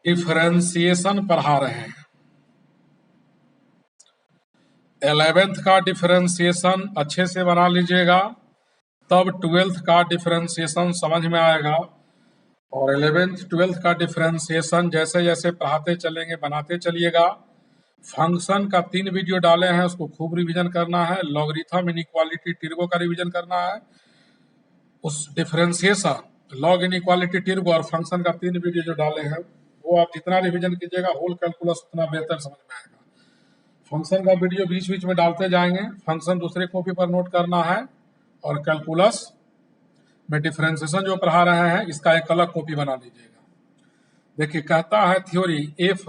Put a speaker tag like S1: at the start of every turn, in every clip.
S1: Differentiation पढ़ा रहे हैं। 11th का डिफरेंशिएशन अच्छे से बना लीजिएगा, तब 12th का डिफरेंशिएशन समझ में आएगा। और 11th 12th का डिफरेंशिएशन जैसे जैसे पढ़ाते चलेंगे बनाते चलिएगा। फंक्शन का 3 वीडियो डाले हैं, उसको खूब रिवीजन करना है। लॉगरिथम, इनइक्वालिटी, टिर्गो का रिवीजन करना है। उस डिफरेंशिएशन, लॉग, इनइक्वालिटी, टिर्गो और फंक्शन का 3 वीडियो जो डाले हैं वो आप जितना रिवीजन कीजिएगा होल कैलकुलस उतना बेहतर समझ में आएगा। फंक्शन का वीडियो बीच बीच में डालते जाएंगे। फंक्शन दूसरे कॉपी पर नोट करना है और कैलकुलस में डिफरेंशिएशन जो पढ़ा रहे हैं इसका एक अलग कॉपी बना लीजिएगा। देखिए कहता है theory, if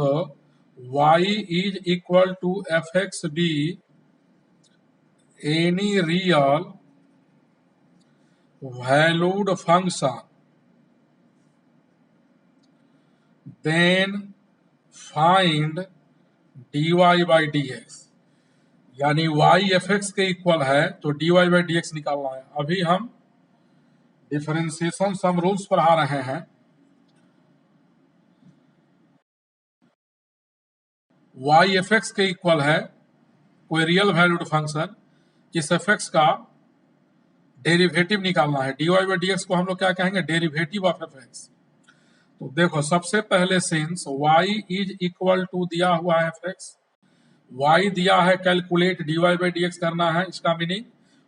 S1: y is equal to F x be any real valued function then find dy by D x. यानी y एफ एक्स के इक्वल है तो dy बाई डी एक्स निकालना है। अभी हम डिफरेंशिएशन सम रूल्स पढ़ा रहे हैं। y एफ एक्स के इक्वल है कोई रियल वैल्यूड फंक्शन, इस एफ एक्स का डेरिवेटिव निकालना है। dy बाई डी एक्स को हम लोग क्या कहेंगे, डेरिवेटिव ऑफ एफ एक्स। तो देखो सबसे पहले since y is equal to दिया हुआ है एफ एक्स, y दिया है, calculate dy by D x करना है। इसका मीनिंग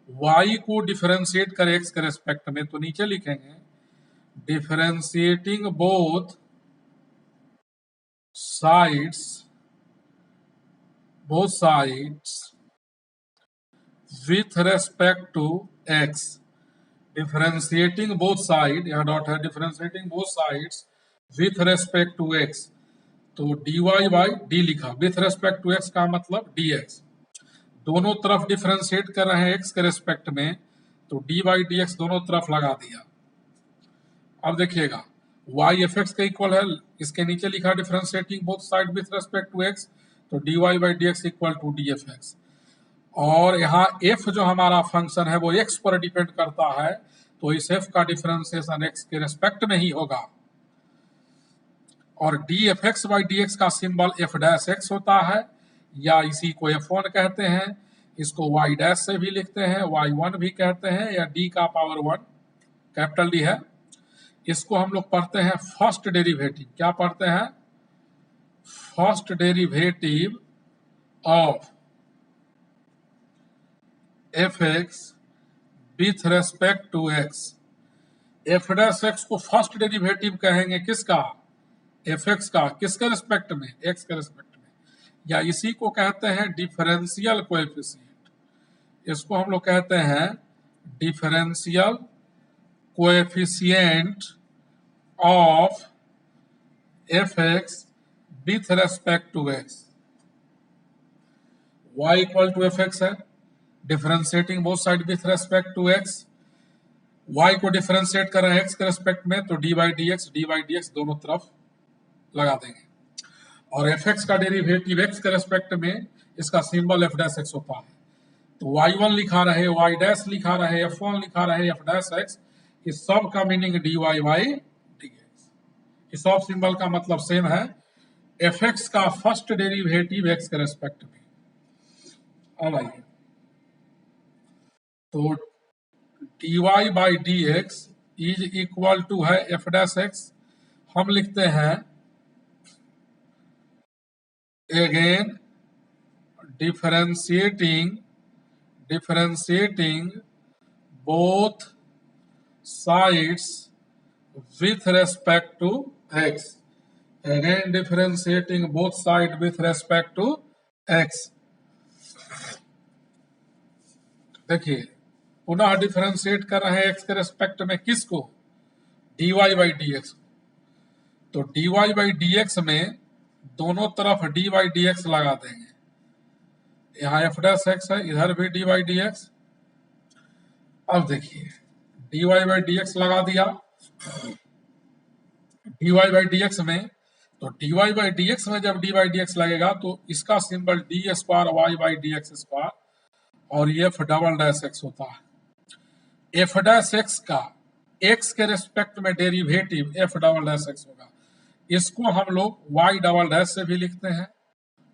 S1: y को डिफरेंशिएट कर x के रेस्पेक्ट में, तो नीचे लिखेंगे differentiating both sides with respect to x। Differentiating both side, यहाँ डॉट है, differentiating both sides with respect to x। तो dy बाई डी लिखा, विथ रेस्पेक्ट टू x का मतलब dx। दोनों तरफ डिफरेंशिएट कर रहे हैं x के रेस्पेक्ट में, तो dy बाई डी एक्स दोनों तरफ लगा दिया। अब देखिएगा y एफ एक्स के इक्वल है, इसके नीचे लिखा differentiating both side with respect to x, तो dy by D x equal to d f x. और यहाँ f जो हमारा फंक्शन है वो x पर डिपेंड करता है, तो इस f का डिफरेंशिएशन x के रेस्पेक्ट में ही होगा। और D f x by D x का सिंबल f डैश x होता है, या इसी को f1 कहते हैं। इसको y डैश से भी लिखते हैं, y1 भी कहते हैं, या d का पावर 1 कैपिटल D है। इसको हम लोग पढ़ते हैं फर्स्ट डेरिवेटिव। क्या पढ़ते हैं? First derivative of F x with respect to x. F dash x को फर्स्ट डेरिवेटिव कहेंगे, किसका? एफ एक्स का। किसके रेस्पेक्ट में? एक्स के रेस्पेक्ट में। या इसी को कहते हैं डिफरेंशियल कोएफिशिएंट। इसको हम लोग कहते हैं differential coefficient of F x with respect to X. y equal to F X है, differentiating both side with respect to x। y को डिफरेंशिएट कर रहे हैं x के रेस्पेक्ट में, तो dy बाई डी एक्स दोनों तरफ लगा देंगे। और एफ एक्स का डेरिवेटिव x के रेस्पेक्ट में, इसका सिंबल f डैश x होता है। तो y1 लिखा रहे, y डैश लिखा रहे, f1 लिखा रहे, f डैश x, इस सब का meaning dy by D x. इस सब सिंबल का मतलब सेम है, एफ एक्स का फर्स्ट डेरिवेटिव x के रेस्पेक्ट में। अब आइए, तो dy by D x is equal to है एफ डैश एक्स। हम लिखते हैं again differentiating both sides with respect to x। Again differentiating both side with respect to x। देखिए पुनः डिफरेंशिएट कर रहे हैं x के रेस्पेक्ट में, किसको? dy by D x. तो dy बाई डी एक्स में दोनों तरफ dy बाई डी एक्स लगा देंगे। यहाँ एफ डैश एक्स है, इधर भी dy बाई डी एक्स। अब देखिए dy बाई डी एक्स लगा दिया dy बाई डी एक्स में, तो dy बाई डी एक्स में जब dy बाई डी एक्स लगेगा तो इसका symbol d square Y by D x square, और ये एफ डबल डैश एक्स होता है। एफ डैश एक्स का एक्स के रेस्पेक्ट में derivative f double dash x होगा। इसको हम लोग y डबल डैश से भी लिखते हैं,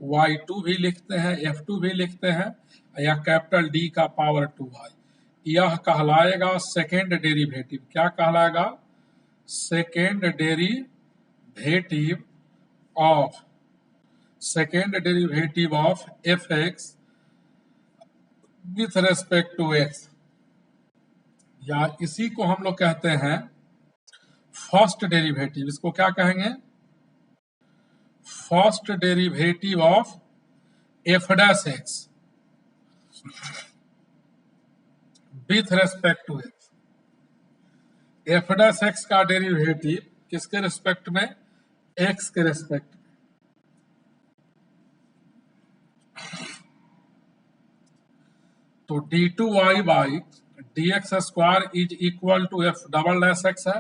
S1: y2 भी लिखते हैं, f2 भी लिखते हैं, या कैपिटल D का पावर 2y। यह कहलाएगा सेकेंड डेरिवेटिव। क्या कहलाएगा? Second derivative of f(x) with respect to x, या इसी को हम लोग कहते हैं फर्स्ट डेरिवेटिव। इसको क्या कहेंगे? First derivative of f(x) with respect to x। f(x) का डेरिवेटिव किसके रेस्पेक्ट में? x के रेस्पेक्ट में। तो d2y by dx square is equal to f double dash x है।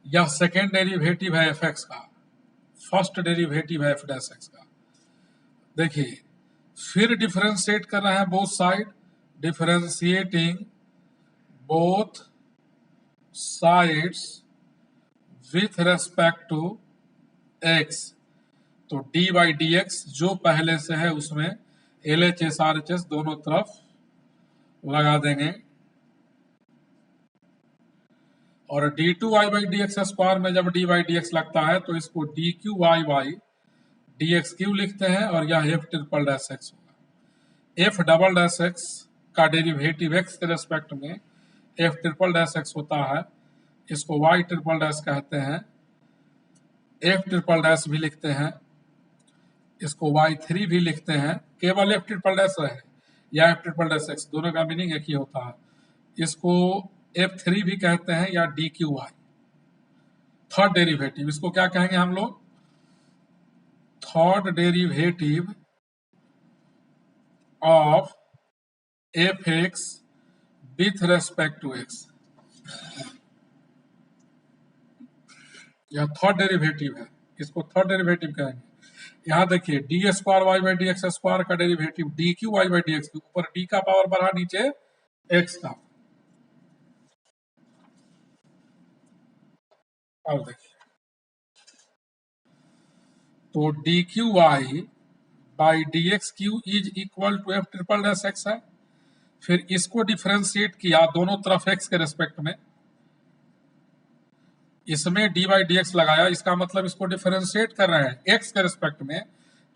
S1: यह सेकेंड डेरिवेटिव है fx का, फर्स्ट डेरिवेटिव है f डैश x का। देखिए, फिर डिफरेंशिएट कर रहे हैं both side, differentiating both sides with respect to x। तो d बाई डी एक्स जो पहले से है उसमें LHS RHS दोनों तरफ लगा देंगे, और d2y by D x square में जब d बाई डी एक्स लगता है तो इसको dqy by D x Q लिखते हैं, और यह f ट्रिपल डैश एक्स होगा। f डबल डैश एक्स का डेरिवेटिव x के रेस्पेक्ट में f ट्रिपल डैश एक्स होता है, इसको y ट्रिपल डैश कहते हैं, f ट्रिपल डैश भी लिखते हैं, इसको y3 भी लिखते हैं। केवल f ट्रिपल डैश है या f ट्रिपल डैश एक्स दोनों का मीनिंग एक ही होता है। इसको f3 भी कहते हैं या dqy। थर्ड डेरिवेटिव, इसको क्या कहेंगे हम लोग? Third derivative of f(x) with respect to x। यह थर्ड डेरिवेटिव है, इसको थर्ड डेरिवेटिव कहेंगे। यहाँ देखिए, D square Y by D x square का derivative D cube Y by D X, ऊपर डी का पावर बढ़ा, नीचे एक्स का। अब देखिए, तो D cube Y by D x cube is equal to F triple dash X है। फिर इसको डिफरेंशिएट किया दोनों तरफ एक्स के रेस्पेक्ट में, इसमें डी बाई डी एक्स लगाया, इसका मतलब इसको डिफरेंशिएट कर रहे हैं एक्स के रेस्पेक्ट में,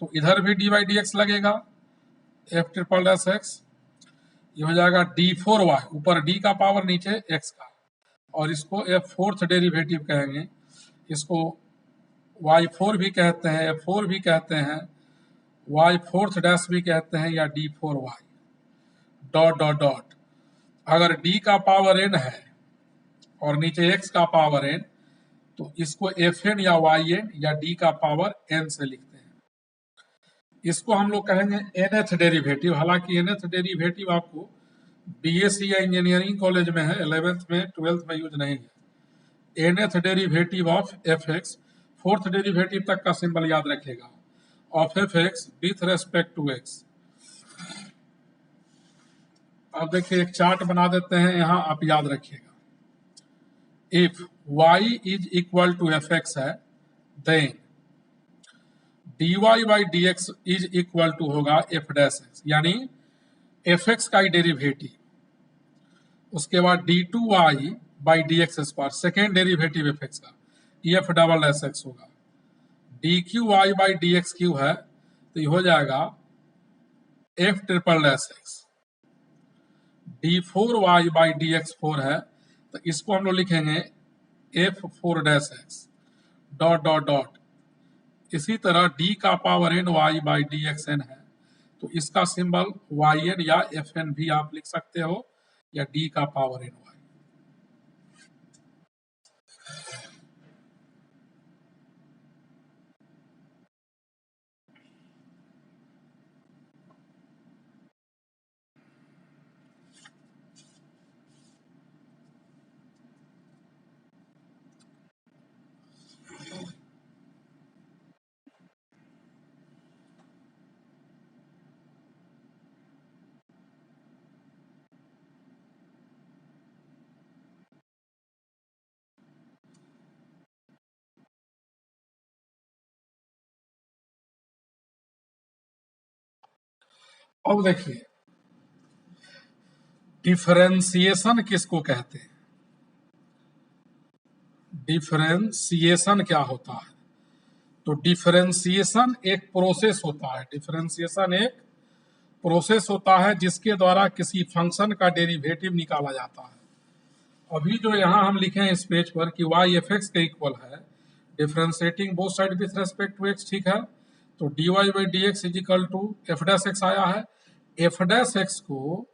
S1: तो इधर भी डी बाई डी एक्स लगेगा, एफ ट्रिपल डैश एक्स। ये हो जाएगा d4y, ऊपर d का पावर नीचे x का, और इसको f फोर्थ डेरिवेटिव कहेंगे। इसको y4 भी कहते हैं, f4 भी कहते हैं, y फोर्थ डैश भी कहते हैं, या d4y डॉट डॉट डॉट। अगर d का पावर n है और नीचे x का पावर n, तो इसको fn या yn या d का पावर n से लिखते हैं। इसको हम लोग कहेंगे nth डेरिवेटिव। हालांकि nth डेरिवेटिव आपको बीएससी या इंजीनियरिंग कॉलेज में है, 11th में 12th में यूज नहीं है। nth derivative of fx, fourth derivative तक का सिंबल याद रखिएगा, of fx with respect to x। अब देखिए, एक चार्ट बना देते हैं, यहाँ आप याद रखिएगा। If y is equal to fx है, then dy by dx is equal to होगा f डैश x, यानी fx का ही डेरिवेटिव। उसके बाद d2y by D x square, second derivative fx का, f डबल डैश एक्स होगा। dqy by D x q है, तो ये हो जाएगा f triple dash x. d4y by D x 4 है, तो इसको हम लोग लिखेंगे f4 dash x dot dot dot. इसी तरह d का power n y by D x n है, तो इसका सिंबल yn या fn भी आप लिख सकते हो, या d का पावर n y। अब देखिए डिफरेंशिएशन किसको कहते हैं, डिफरेंशिएशन क्या होता है। तो डिफरेंशिएशन एक प्रोसेस होता है, डिफरेंशिएशन एक प्रोसेस होता है जिसके द्वारा किसी फंक्शन का डेरिवेटिव निकाला जाता है। अभी जो यहाँ हम लिखे हैं इस पेज पर कि y एफ एक्स के इक्वल है differentiating both side with respect to x, ठीक है। तो dy by D x is equal to f dash x आया है। एफ डैश एक्स को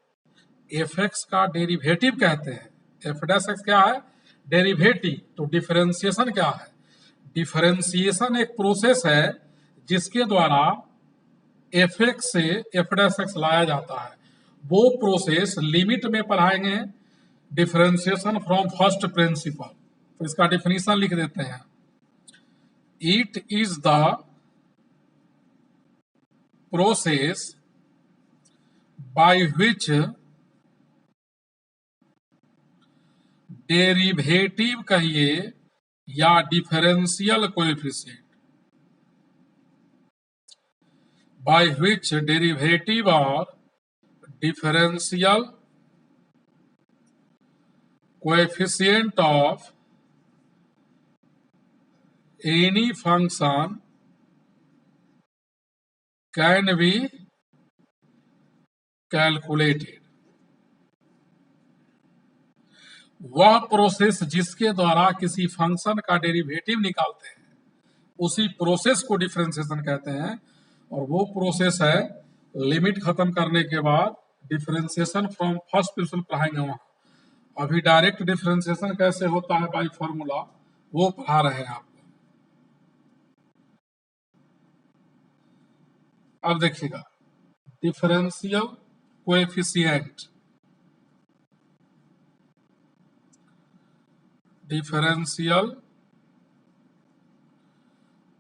S1: एफ एक्स का डेरिवेटिव कहते हैं। एफ डैश एक्स क्या है, डेरिवेटिव। तो डिफरेंशिएशन क्या है, डिफरेंशिएशन एक प्रोसेस है जिसके द्वारा एफ एक्स से एफ डैश एक्स लाया जाता है। वो प्रोसेस लिमिट में पढ़ाएंगे, डिफरेंशिएशन फ्रॉम फर्स्ट प्रिंसिपल। तो इसका डिफिनीशन लिख देते हैं, it is the process by which derivative कहिए या differential coefficient, by which derivative और differential coefficient of any function can be calculated. वह प्रोसेस जिसके द्वारा किसी फंक्शन का डेरिवेटिव निकालते हैं उसी प्रोसेस को डिफरेंशिएशन कहते हैं। और वो प्रोसेस है लिमिट खत्म करने के बाद डिफरेंशिएशन फ्रॉम फर्स्ट प्रिंसिपल पढ़ाएंगे वहां। अभी डायरेक्ट डिफरेंशिएशन कैसे होता है बाय फॉर्मूला वो पढ़ा रहे हैं आपको। अब देखिएगा differential coefficient, differential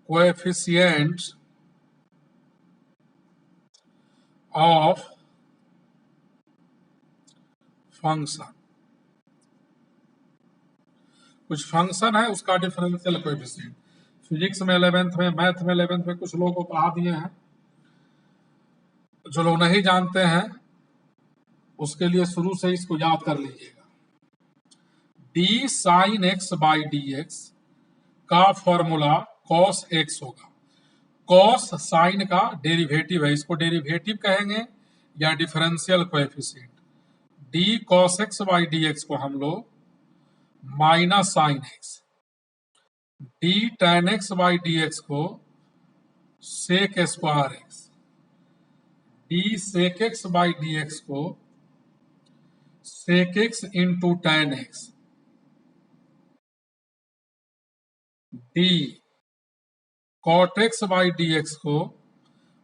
S1: coefficient of function, कुछ फंक्शन है उसका डिफरेंशियल कोएफिशिएंट। फिजिक्स में 11th में, मैथ में 11th में कुछ लोगों को पढ़ा दिए हैं। जो लोग नहीं जानते हैं उसके लिए शुरू से इसको याद कर लीजिएगा। D sine x by D x का फॉर्मूला कॉस एक्स होगा। कॉस साइन का डेरिवेटिव है, इसको डेरिवेटिव कहेंगे या differential coefficient. D cos x by D X को हम लोग minus sine X, D tan x by D X को sec square X, D sec X by D X को sec X into tan X, D cot X by D X को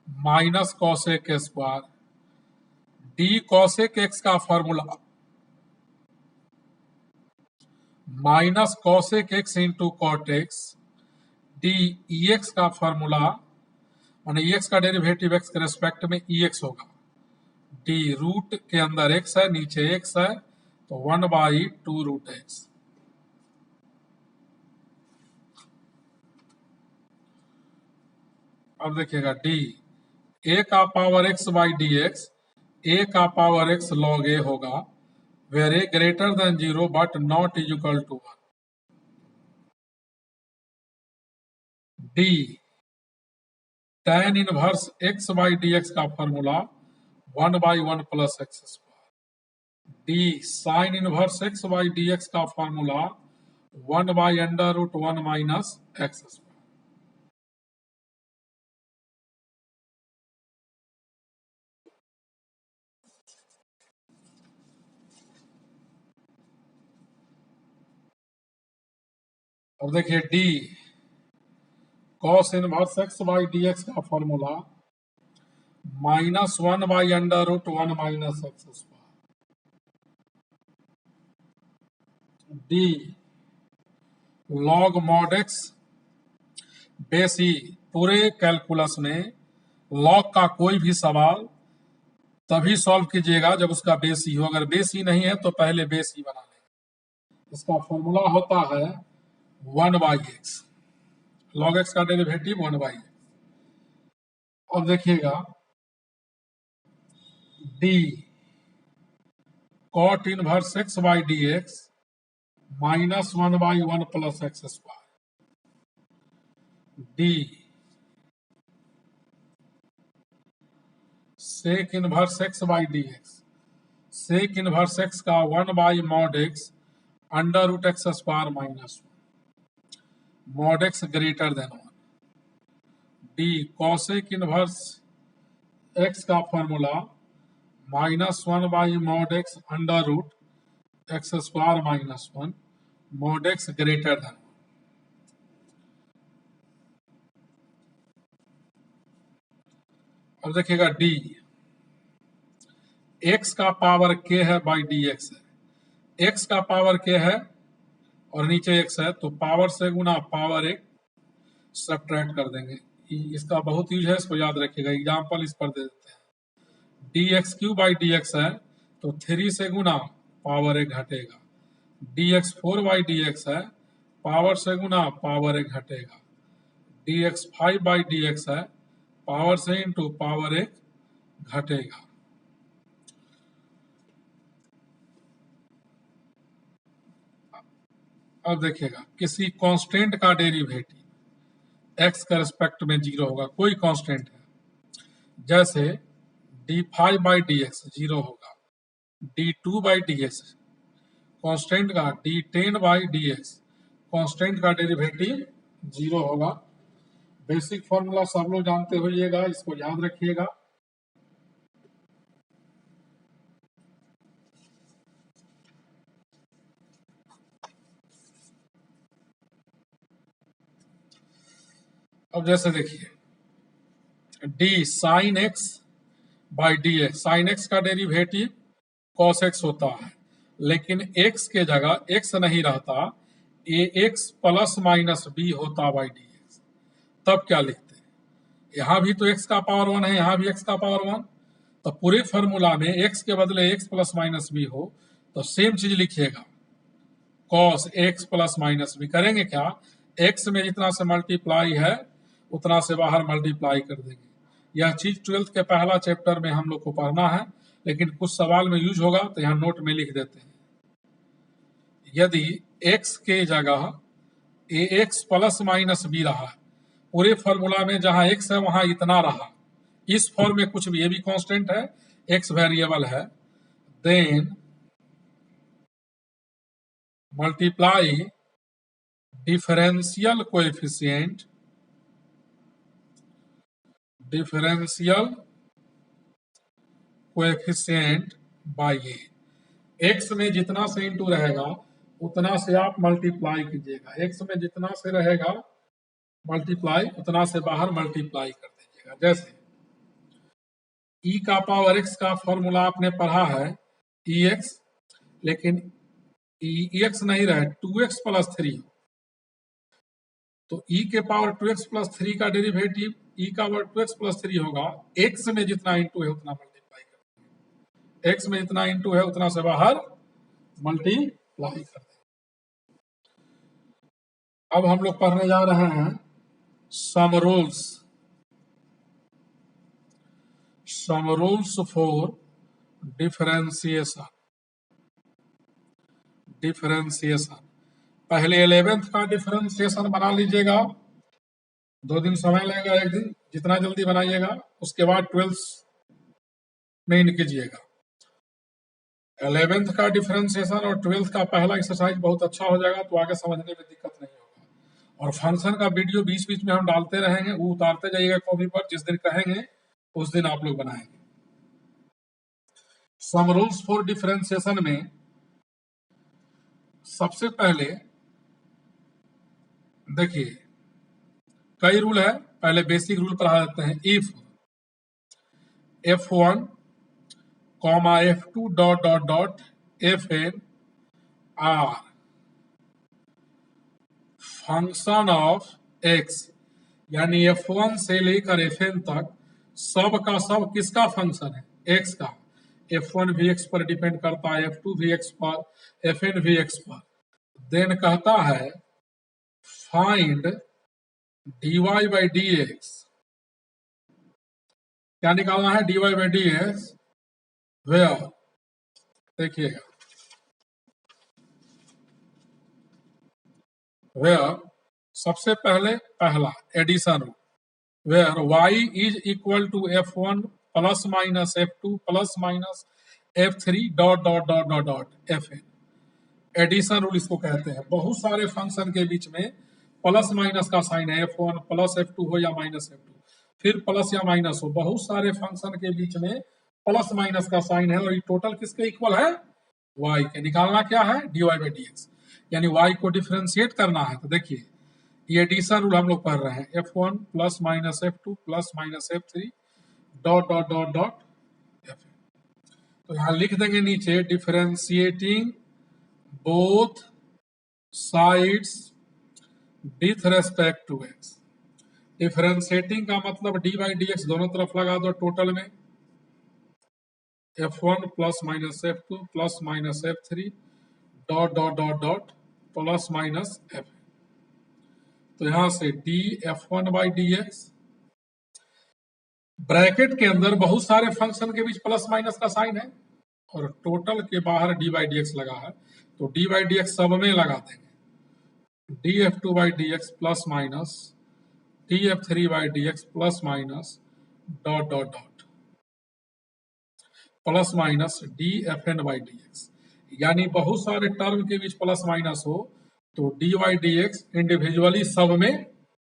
S1: minus cosec square, D cosec x का formula minus cosec x into cot x, d ई x का formula माने e x का derivative x के respect में e x होगा। D root के अंदर एक्स है, नीचे एक्स है, तो 1/2 रूट एक्स। अब देखिएगा डी ए का power X by D x, A का पावर एक्स लॉग ए होगा where A greater than 0 but not is equal to 1। D tan inverse X by D x का formula 1/1 plus X square, D sine inverse X by D x का formula 1/√1 minus X square. अब देखिए D cos inverse X by D x का formula -1/√1 minus X square, D log mod x base ई। पूरे calculus में log का कोई भी सवाल तभी सॉल्व कीजिएगा जब उसका बेस ई हो। अगर बेस ई नहीं है तो पहले बेस ई बना लेंगे। इसका फॉर्मूला होता है 1/x, लॉग एक्स का डेरिवेटिव 1/x। अब देखिएगा D cot inverse x by D x -1/1 + x², D sec inverse x by D x, sec inverse x का 1/mod x √x², mod x greater than 1, D cosec inverse x का formula -1/mod x √x², mod x greater than 1। अब देखिएगा D x का power k है by D x है, x का power k है और नीचे x है, तो पावर से गुना पावर एक सब्ट्रैक्ट कर देंगे। इसका बहुत यूज है, इसको याद रखिएगा। एग्जाम्पल इस पर दे देते हैं। D x Q by D x है तो 3 से गुना पावर एक घटेगा। D x 4 by D x है, पावर से गुना पावर एक घटेगा। D x 5 by D x है, पावर से इंटू पावर एक घटेगा। अब देखिएगा किसी कांस्टेंट का डेरिवेटिव x के रिस्पेक्ट में 0 होगा, कोई कांस्टेंट है, जैसे d5 बाई डी एक्स 0 होगा, d2 by D x constant का, d10 by D x constant का डेरिवेटिव 0 होगा। बेसिक फॉर्मूला सब लोग जानते होइएगा, इसको याद रखिएगा। अब जैसे देखिए D sine x by D x, sine x का डेरिवेटिव कॉस एक्स होता है, लेकिन एक्स के जगह एक्स नहीं रहता, ए एक्स प्लस माइनस बी होता बाई डी एक्स। तब क्या लिखते हैं, यहाँ भी तो एक्स का पावर 1 है, यहाँ भी एक्स का पावर 1, तो पूरे फॉर्मूला में एक्स के बदले एक्स प्लस माइनस बी हो तो सेम चीज लिखिएगा, cos x plus minus b. करेंगे क्या, एक्स में जितना से मल्टीप्लाई है उतना से बाहर मल्टीप्लाई कर देंगे। यह चीज 12th के पहला चैप्टर में हम लोग को पढ़ना है, लेकिन कुछ सवाल में यूज होगा तो यहाँ नोट में लिख देते हैं। यदि x के जगह ए एक्स प्लस माइनस बी रहा, पूरे फॉर्मूला में जहां x है वहां इतना रहा, इस फॉर्म में कुछ भी, ये भी कांस्टेंट है, x वेरिएबल है, then multiply differential coefficient by a. X में जितना से इंटू रहेगा उतना से आप मल्टीप्लाई कीजिएगा, एक्स में जितना से रहेगा मल्टीप्लाई उतना से बाहर मल्टीप्लाई कर दीजिएगा। जैसे ई का पावर एक्स का फॉर्मूला आपने पढ़ा है ई एक्स, लेकिन ई एक्स नहीं रहे 2x प्लस 3, तो e के पावर 2x प्लस 3 का डेरिवेटिव e का पावर 2x प्लस 3 होगा, x में जितना इंटू है उतना मल्टीप्लाई कर देंगे, x में जितना इंटू है उतना से बाहर मल्टीप्लाई कर देंगे। अब हम लोग पढ़ने जा रहे हैं सम रूल्स फॉर डिफरेंशिएशन। पहले 11th का डिफरेंशिएशन बना लीजिएगा, 2 दिन समय लगेगा, 1 दिन, जितना जल्दी बनाइएगा। उसके बाद 12th में इन कीजिएगा। 11th का डिफरेंशिएशन और 12th का पहला एक्सरसाइज बहुत अच्छा हो जाएगा, तो आगे समझने में दिक्कत नहीं होगा। और फंक्शन का वीडियो बीच बीच में हम डालते रहेंगे, वो उतारते जाइएगा कॉपी पर, जिस दिन कहेंगे उस दिन आप लोग बनाएंगे। सम रूल्स फॉर डिफरेंशिएशन में सबसे पहले देखिए कई रूल है, पहले बेसिक रूल पढ़ा देते हैं। If f1, f2 dot dot dot fn are function of x, यानी f1 से लेकर fn तक सब का सब किसका फंक्शन है, x का। f1 भी x पर डिपेंड करता है, f2 भी x पर, fn भी x पर। देन कहता है find dy by D x, क्या निकालना है, dy by D x where, देखिएगा, वेयर सबसे पहले पहला addition rule, where y is equal to f1 plus minus f2 plus minus f3 dot dot dot dot dot fn। Addition rule इसको कहते हैं। बहुत सारे फंक्शन के बीच में प्लस माइनस का साइन है, f1 प्लस f2 हो या माइनस f2, फिर प्लस या माइनस हो, बहुत सारे फंक्शन के बीच में प्लस माइनस का साइन है और ये टोटल किसके इक्वल है, y के। निकालना क्या है, dy बाई dx, यानी y को डिफरेंशिएट करना है। तो देखिए ये एडिशन रूल हम लोग पढ़ रहे हैं, f1 plus minus f2 plus minus f3 dot dot dot dot fn। तो यहाँ लिख देंगे नीचे differentiating both sides with respect to x। Differentiating का मतलब डी बाई डी एक्स दोनों तरफ लगा दो, टोटल में f1 plus minus f2 plus minus f3 dot dot dot dot plus minus f। तो यहां से D f1 by D x, bracket के अंदर बहुत सारे फंक्शन के बीच प्लस माइनस का साइन है और टोटल के बाहर डी बाई डी एक्स लगा है, तो डी बाई डी एक्स सब में लगा देंगे, D f2 by D x plus minus D f3 by D x plus minus dot dot dot plus minus D fn by D x. यानी बहुत सारे टर्म के बीच प्लस माइनस हो तो D by D x individually सब में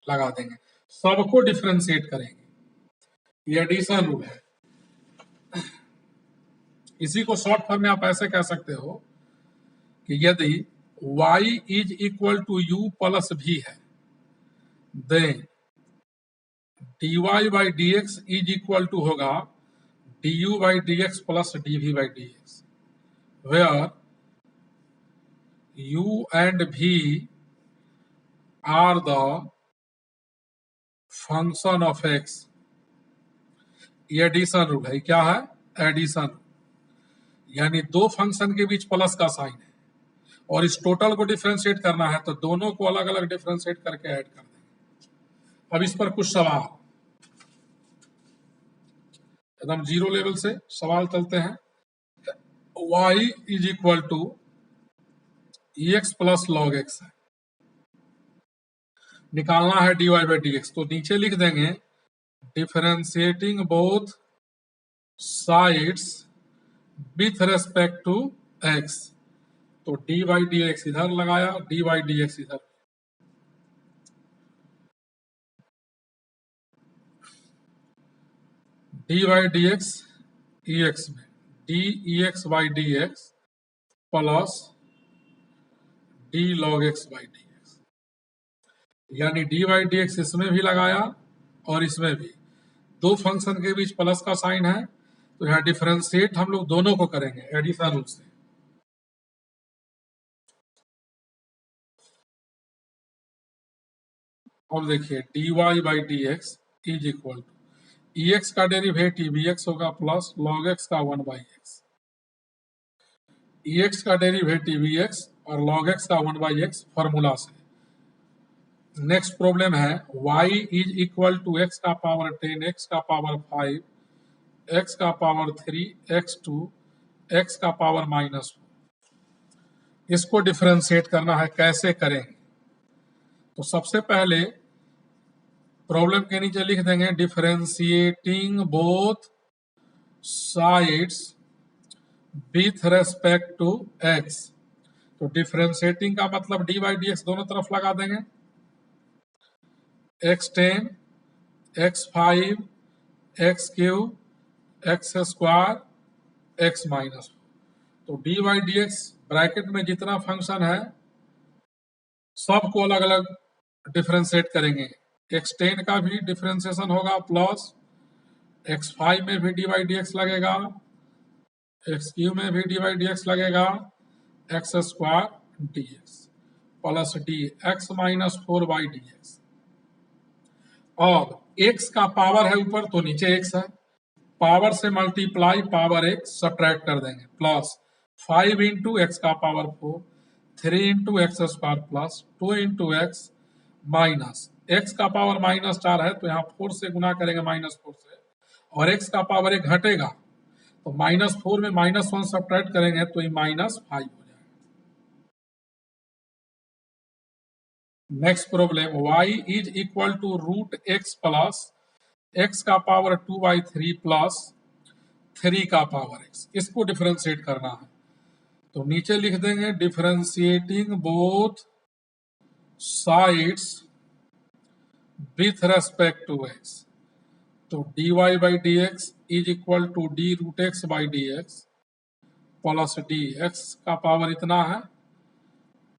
S1: लगा देंगे, सबको डिफरेंशिएट करेंगे। ये एडिशन रूल है। इसी को शॉर्ट फॉर्म में आप ऐसे कह सकते हो कि यदि y is equal to u plus v है, then dy by D x is equal to होगा du by D x plus dv by D x, where u and v are the function of x। ये addition rule है। क्या है, addition, यानी दो function के बीच प्लस का साइन है और इस टोटल को डिफरेंशिएट करना है तो दोनों को अलग अलग डिफरेंशिएट करके ऐड कर देंगे। अब इस पर कुछ सवाल, एकदम जीरो लेवल से सवाल चलते हैं। y is equal to x plus log x है, निकालना है dy बाई डी एक्स। तो नीचे लिख देंगे differentiating both sides with respect to x। तो डी बाई डी एक्स इधर लगाया, डी बाई डी एक्स इधर, D by D X E X में D E x by D x plus D log X by D x, यानी D by D X इसमें भी लगाया और इसमें भी, दो फंक्शन के बीच प्लस का साइन है तो यहाँ डिफरेंशिएट हम लोग दोनों को करेंगे एडिशन रूल से। अब देखिए d y by D x is equal to e x का डेरिवेटिव बी एक्स होगा प्लस लॉग एक्स का 1 बाई एक्स, ई एक्स का डेरिवेटिव ई एक्स और लॉग एक्स का 1 बाई एक्स फॉर्मूला से। नेक्स्ट प्रॉब्लम है y is equal to x का power 10 x का पावर 5 एक्स का पावर 3 x2 एक्स का पावर -4। इसको डिफरेंशिएट करना है, कैसे करें? तो सबसे पहले प्रॉब्लम के नीचे लिख देंगे differentiating both sides with respect to x। तो डिफरेंशिएटिंग का मतलब डी बाई डी एक्स दोनों तरफ लगा देंगे, x10 x5 x3 x square x minus. तो D by D x bracket में जितना फंक्शन है सबको अलग अलग डिफरेंशिएट करेंगे। x10 का भी डिफरेंशिएशन होगा प्लस x5 में भी डी बाई डी एक्स लगेगा, x3 में भी डी बाई डी एक्स लगेगा, x square D x plus D x minus 4 by D x. और x का पावर है ऊपर तो नीचे x है, पावर से मल्टीप्लाई पावर x सब्ट्रैक्ट कर देंगे, प्लस 5 इंटू एक्स का power 4 3 into X square plus 2 into x minus x का पावर -4 है तो यहाँ 4 से गुना करेंगे -4 से, और x का पावर 1 घटेगा तो -4 में -1 सब्ट्रैक्ट करेंगे तो ये -5 हो जाएगा। Next problem, y is equal to √x plus x का पावर 2/3 प्लस 3 का पावर x। इसको डिफरेंशिएट करना है तो नीचे लिख देंगे differentiating both sides with respect to x। तो dy/dx is equal to d√x/dx plus dx का पावर इतना है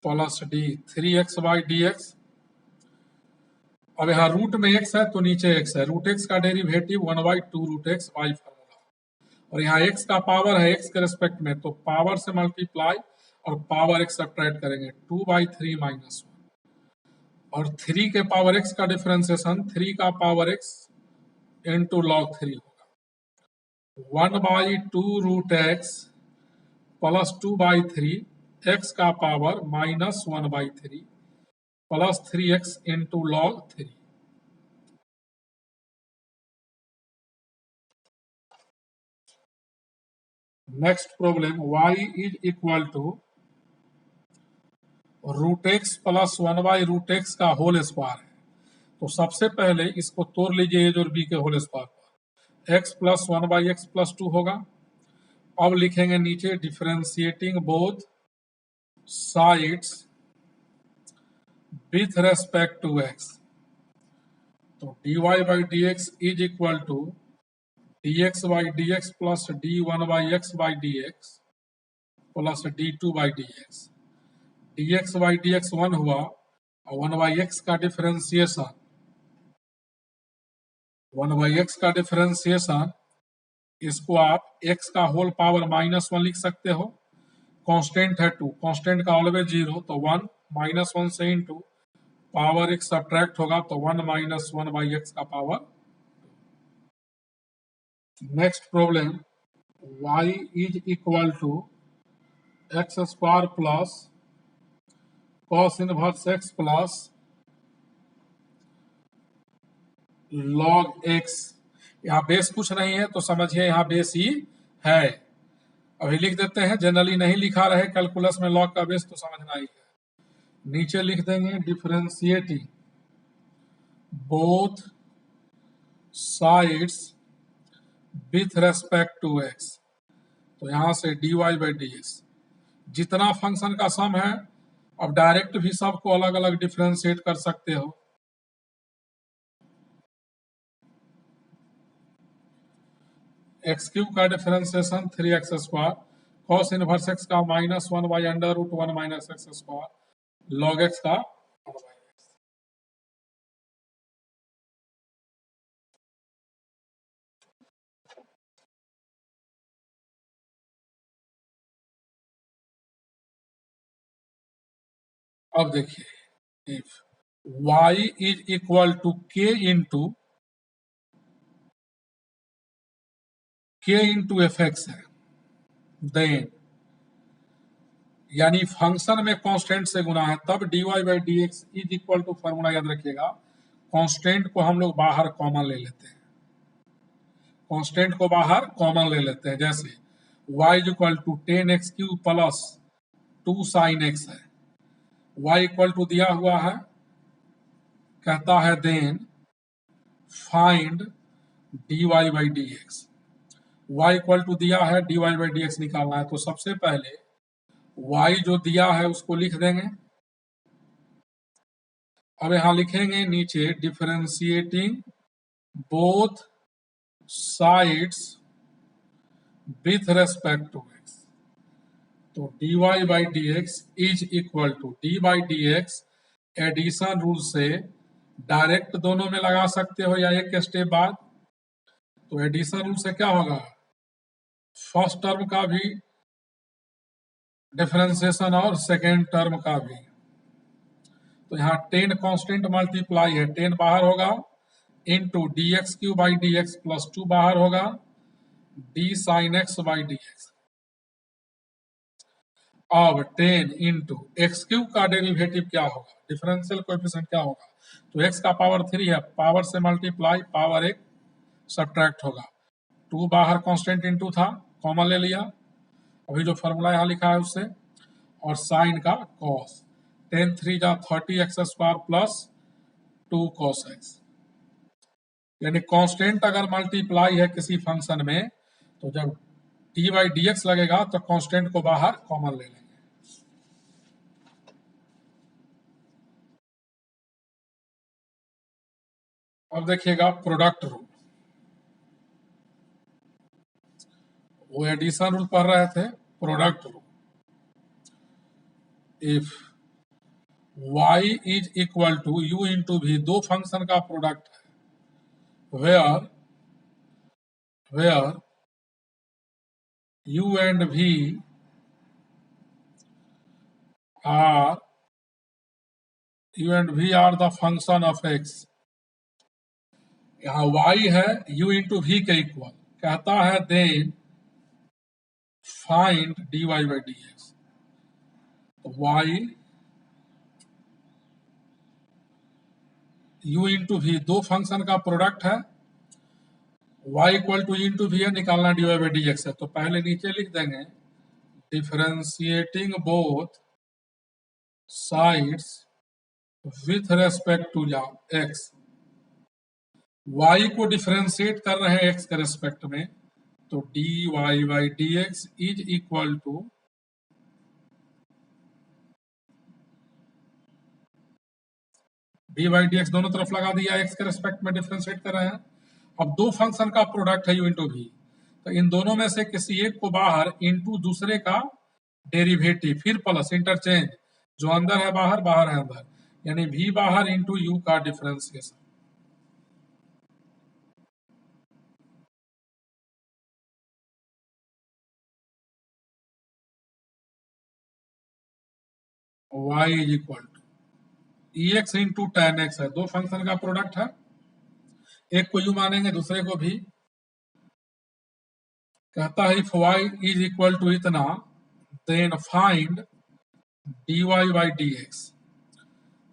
S1: प्लस d3x/dx। अब यहाँ रूट में x है तो नीचे x है, √x का डेरिवेटिव 1/2√x बाई फॉर्मूला, और यहाँ x का पावर है x के रेस्पेक्ट में तो पावर से मल्टीप्लाई और पावर x सब्ट्रैक्ट करेंगे 2/3 -1, और 3 के पावर x का डिफरेंशिएशन 3 का पावर x इंटू लॉग 3 होगा 1/2√x प्लस 2/3 x का power -1/3 plus 3x into log 3। Next problem, y is equal to √x plus 1/√x का होल स्क्वायर है। तो सबसे पहले इसको तोड़ लीजिए a और b के होल स्क्वायर पर, x प्लस 1/x प्लस 2 होगा। अब लिखेंगे नीचे differentiating both sides with respect to x। तो dy/dx is equal to dx/dx plus d1/x/dx plus d2/dx। dx/dx 1 हुआ और 1/x का डिफरेंशिएशन 1/x का डिफरेंशिएशन इसको आप x का होल पावर -1 लिख सकते हो। कांस्टेंट है 2, कांस्टेंट का ऑलवेज 0 तो 1 -1 से इंटू पावर x सब्ट्रैक्ट होगा तो 1 - 1/x का power. Next problem, y is equal to x² plus cos inverse x plus log x। यहाँ बेस कुछ नहीं है तो समझिए यहाँ बेस ही है। अभी लिख देते हैं, जनरली नहीं लिखा रहे कैलकुलस में लॉग का बेस तो समझना ही है। नीचे लिख देंगे differentiating both sides with respect to x। तो यहां से dy/dx जितना फंक्शन का सम है, अब डायरेक्ट भी सबको अलग अलग डिफरेंशिएट कर सकते हो। x³ का differentiation 3x², cos inverse x का -1/√1 - x², log x का 1/x। अब देखिए, if y is equal to k into fx है, देन यानी फंक्शन में कांस्टेंट से गुना है तब dy/dx is equal to, formula याद रखिएगा, कांस्टेंट को हम लोग बाहर कॉमन ले लेते हैं, कांस्टेंट को बाहर कॉमन ले लेते हैं। जैसे y is equal to 10x³ plus 2 sin x है, y इक्वल टू दिया हुआ है, कहता है then find dy/dx। y equal to दिया है, dy/dx निकालना है तो सबसे पहले y जो दिया है उसको लिख देंगे। अब यहां लिखेंगे नीचे differentiating both sides with respect to x। तो dy/dx is equal to d/dx addition rule से डायरेक्ट दोनों में लगा सकते हो या एक स्टेप बाद। तो एडिशन रूल से क्या होगा, फर्स्ट टर्म का भी डिफरेंशिएशन और सेकेंड टर्म का भी। तो यहाँ 10 कांस्टेंट मल्टीप्लाई है, 10 बाहर होगा इंटू dx³ प्लस 2 बाहर होगा d sin x/dx। अब 10 इंटू x³ का डेरिवेटिव क्या होगा, डिफरेंशियल कोएफिशिएंट क्या होगा, तो x का पावर 3 है, पावर से मल्टीप्लाई पावर 1 सब्ट्रैक्ट होगा, 2 बाहर कांस्टेंट इंटू था, कॉमन ले लिया, अभी जो फॉर्मूला यहाँ लिखा है उससे, और साइन का कॉस, 10 3 जा 30x² प्लस 2 cos x। यानी कांस्टेंट अगर मल्टीप्लाई है किसी फंक्शन में तो जब d/dx लगेगा तो कांस्टेंट को बाहर कॉमन ले लेंगे। अब देखिएगा प्रोडक्ट रूल, वो एडिशन रूल पढ़ रहे थे। Product rule, if y is equal to u into v, दो फंक्शन का प्रोडक्ट है, where u and v are the function of x। यहाँ y है u इंटू v के इक्वल, कहता है देन फाइंड dy/dx। तो y u इंटू v दो फंक्शन का प्रोडक्ट है, y equal two into v है, निकालना dy/dx है। तो पहले नीचे लिख देंगे differentiating both sides with respect to x। y को डिफरेंशिएट कर रहे हैं x के रेस्पेक्ट में, तो dy/dx is equal to dy/dx दोनों तरफ लगा दिया, x के रेस्पेक्ट में डिफरेंशिएट कर रहे हैं। अब दो फंक्शन का प्रोडक्ट है u इंटू v, तो इन दोनों में से किसी एक को बाहर इंटू दूसरे का डेरिवेटिव, फिर प्लस इंटरचेंज, जो अंदर है बाहर, बाहर है अंदर, यानी v बाहर इंटू u का differentiation. y is equal to ex into tan x है, दो फंक्शन का प्रोडक्ट है, एक को u मानेंगे दूसरे को भी। कहता है if y is equal to इतना देन फाइंड dy/dx।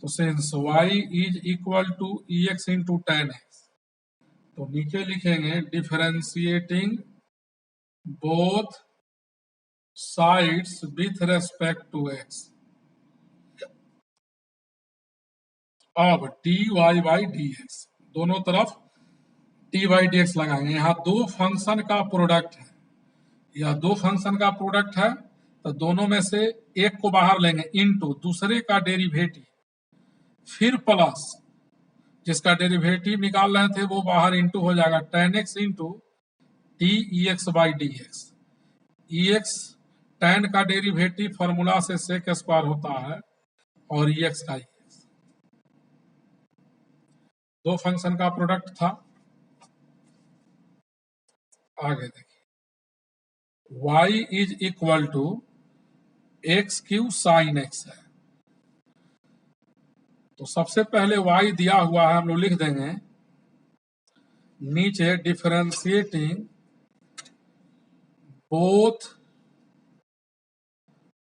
S1: तो since y is equal to ex into tan x, तो नीचे लिखेंगे differentiating both sides with respect to x। अब dy/dx दोनों तरफ dy/dx लगाएंगे। यहाँ दो फंक्शन का प्रोडक्ट है, या दो फंक्शन का प्रोडक्ट है तो दोनों में से एक को बाहर लेंगे इनटू दूसरे का डेरिवेटिव, फिर प्लस जिसका डेरिवेटिव निकाल रहे थे वो बाहर इनटू हो जाएगा tan x into dx/dx। ex tan का डेरिवेटिव फॉर्मूला से sec स्क्वायर होता है, और ex का ex, दो फंक्शन का प्रोडक्ट था। आगे देखिए y is equal to x³ sine x है, तो सबसे पहले y दिया हुआ है, हम लोग लिख देंगे नीचे differentiating both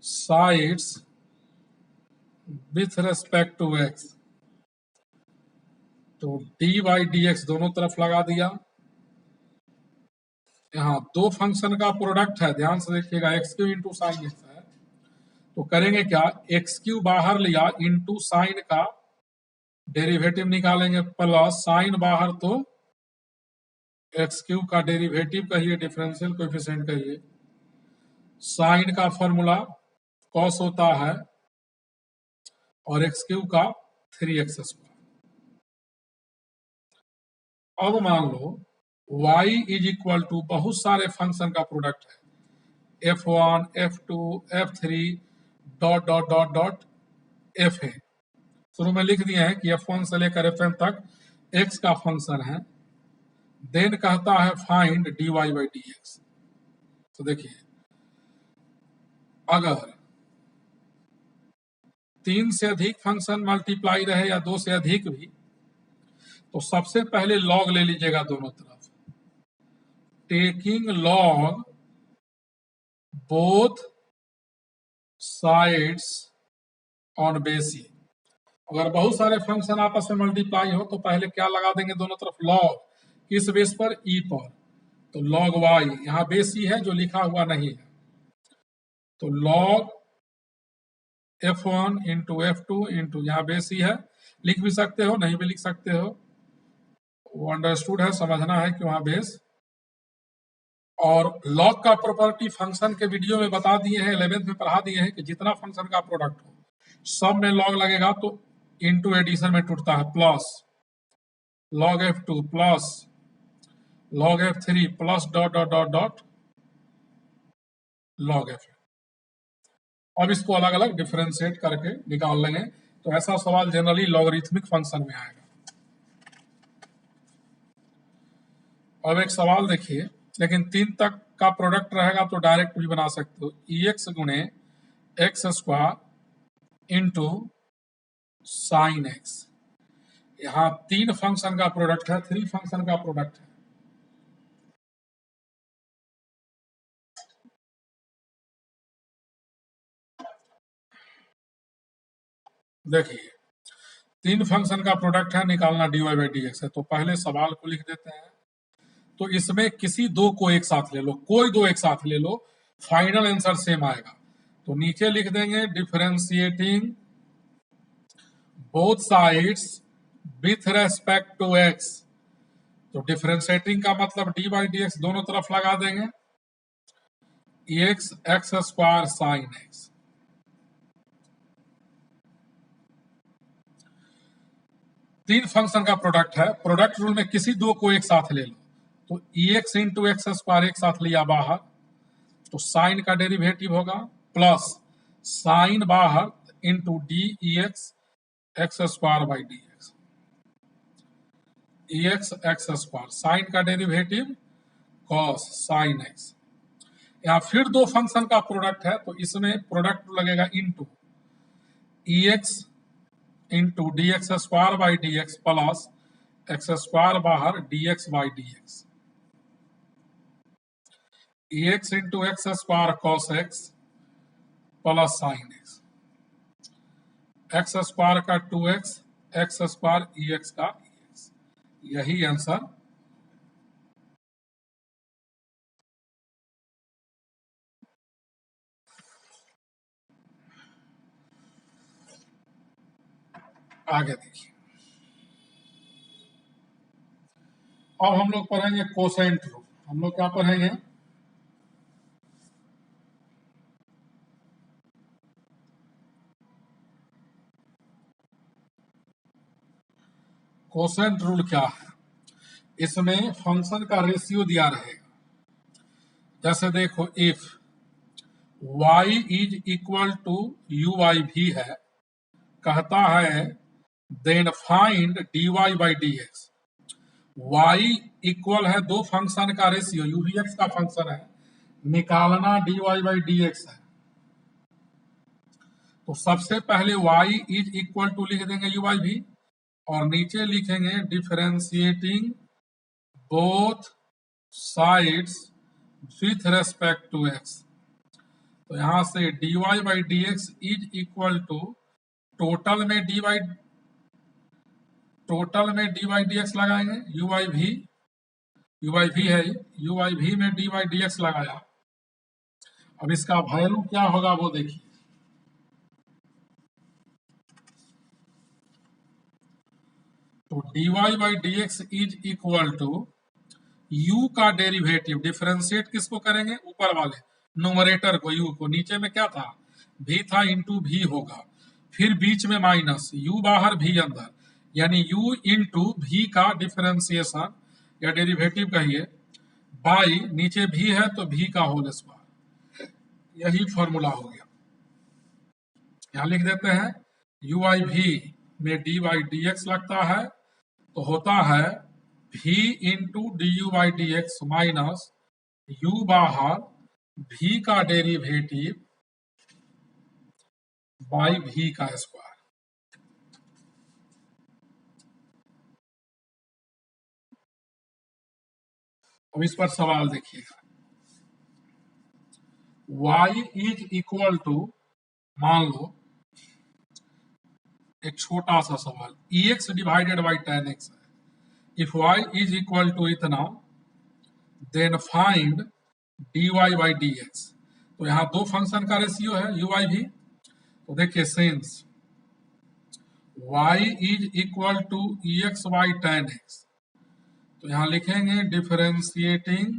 S1: sides with respect to x। तो dy/dx दोनों तरफ लगा दिया। यहाँ दो फंक्शन का प्रोडक्ट है, ध्यान से देखिएगा, x³ इंटू साइन x है, तो करेंगे क्या, x³ बाहर लिया इंटू साइन का डेरिवेटिव निकालेंगे, प्लस साइन बाहर तो x³ का डेरिवेटिव कहिए, डिफरेंशियल कोएफिशिएंट कहिए। साइन का फॉर्मूला कॉस होता है और x³ का 3x²। अब मान लो y इज इक्वल टू बहुत सारे फंक्शन का प्रोडक्ट है, f1 f2 f3 dot dot dot dot fn। शुरू में लिख दिए हैं कि f1 से लेकर fn तक x का फंक्शन है। देन कहता है फाइंड dy/dx। तो देखिए अगर 3 से अधिक फंक्शन मल्टीप्लाई रहे या 2 से अधिक भी, तो सबसे पहले लॉग ले लीजिएगा दोनों तरफ, taking log both sides on basis. अगर बहुत सारे फंक्शन आपस में मल्टीप्लाई हो तो पहले क्या लगा देंगे, दोनों तरफ लॉग, किस बेस पर, ई पर। तो log y, यहाँ बेस ही है जो लिखा हुआ नहीं है, तो log f1 into f2 into, यहाँ बेस ही है, लिख भी सकते हो नहीं भी लिख सकते हो, वो अंडरस्टूड है, समझना है कि वहाँ बेस। और लॉग का प्रॉपर्टी फंक्शन के वीडियो में बता दिए हैं, 11th में पढ़ा दिए हैं कि जितना फंक्शन का प्रोडक्ट हो सब में लॉग लगेगा तो इनटू एडिशन में टूटता है, plus log f2 plus log f3 plus dot dot dot dot log f। अब इसको अलग अलग डिफरेंशिएट करके निकाल लेंगे, तो ऐसा सवाल जनरली लॉगरिथमिक फंक्शन में आएगा। अब एक सवाल देखिए, लेकिन 3 तक का प्रोडक्ट रहेगा तो डायरेक्ट भी बना सकते हो, EX गुणे x square into sine x. यहाँ 3 फंक्शन का प्रोडक्ट है, 3 फंक्शन का प्रोडक्ट है। देखिए 3 फंक्शन का प्रोडक्ट है, निकालना dy बाई dx है, तो पहले सवाल को लिख देते हैं। तो इसमें किसी 2 को एक साथ ले लो, कोई 2 एक साथ ले लो, फाइनल आंसर सेम आएगा। तो नीचे लिख देंगे differentiating both sides with respect to x। तो डिफरेंशिएटिंग का मतलब dy बाई dx दोनों तरफ लगा देंगे, x x square sine x. तीन फंक्शन का प्रोडक्ट है, प्रोडक्ट रूल में किसी 2 को एक साथ ले लो, तो एक्स इंटू एक्स स्क्वायर एक साथ लिया बाहर, तो साइन का डेरिवेटिव होगा प्लस साइन बाहर into D x x square by D x, x x square, sine का डेरिवेटिव कॉस साइन एक्स। यहाँ फिर 2 फंक्शन का प्रोडक्ट है, तो इसमें प्रोडक्ट लगेगा into X into D x square by D x plus X square बाहर D x by D x, X into X square cos x plus sine X, x square का 2x, X square X का X. यही answer आगे देखिए। अब हम लोग पढ़ेंगे कोसेंट रूल। हम लोग क्या पढ़ेंगे, कोसेंट रूल क्या है। इसमें फंक्शन का रेशियो दिया रहेगा, जैसे देखो if y is equal to u y भी है, कहता है then find dy by D x. y equal है 2 फंक्शन का रेशियो, u भी x का फंक्शन है, निकालना dy बाई डी एक्स है। तो सबसे पहले y इज इक्वल टू लिख देंगे u बाई भी, और नीचे लिखेंगे differentiating both sides with respect to x। तो यहां से dy by D x is equal to total में dy बाई डी एक्स लगाएंगे, u बाई भी है, u बाई भी में dy बाई डी एक्स लगाया। अब इसका वैल्यू क्या होगा वो देखिए, तो dy by D x is equal to u का डेरिवेटिव, डिफरेंशिएट किसको करेंगे, ऊपर वाले न्यूमरेटर को, u को, नीचे में क्या था v था, इंटू v होगा, फिर बीच में माइनस, u बाहर v अंदर, यानी u इंटू v का डिफरेंशिएशन या डेरिवेटिव कहिए, बाई नीचे v है तो v का होल स्क्वायर। यही फॉर्मूला हो गया। यहां लिख देते हैं u बाई v में d बाई डी एक्स लगता है, तो होता है v into D you by D x minus u बाहर v का डेरिवेटिव बाई v का स्क्वायर। अब इस पर सवाल देखिएगा, y इज इक्वल टू, मान लो एक छोटा सा सवाल, ex divided by tan x है। If y is equal to इतना, then find dy by dx। तो यहाँ दो फंक्शन का रेशियो है u y भी। तो देखिए since y is equal to ex by tan x, तो यहाँ लिखेंगे differentiating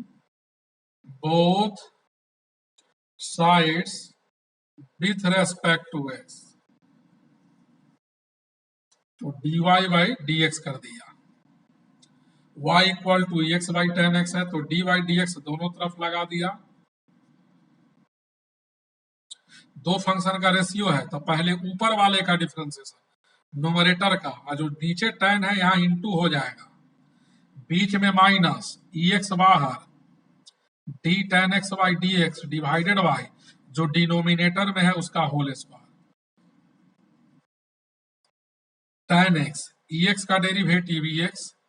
S1: both sides with respect to x। तो dy बाई dx कर दिया, y equal to x by tan x है तो dy बाई dx दोनों तरफ लगा दिया। दो फंक्शन का रेशियो है तो पहले ऊपर वाले का डिफरेंशिएशन न्यूमरेटर का, और जो नीचे टेन है यहाँ इंटू हो जाएगा, बीच में माइनस ex बाहर d tan x by dx divided by जो डिनोमिनेटर में है उसका whole square. tan x ex का डेरिवेटिव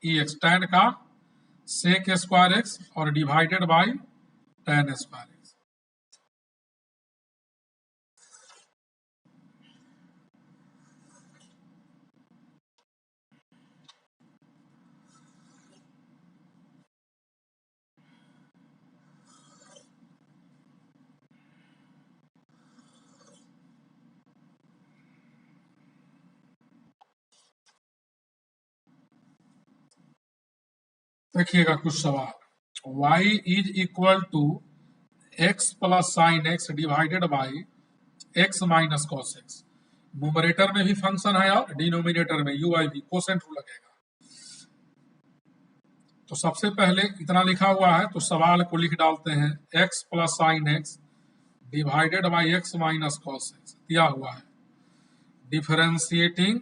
S1: ex tan का sec स्क्वायर x और divided by tan square x। देखिएगा कुछ सवाल, y is equal to x plus sine x divided by x minus cos x. Numerator में भी फंक्शन है और डिनोमिनेटर में यू आई भी कोसेंट रूल लगेगा। तो सबसे पहले इतना लिखा हुआ है तो सवाल को लिख डालते हैं, x plus sine x divided by x minus cos x दिया हुआ है, differentiating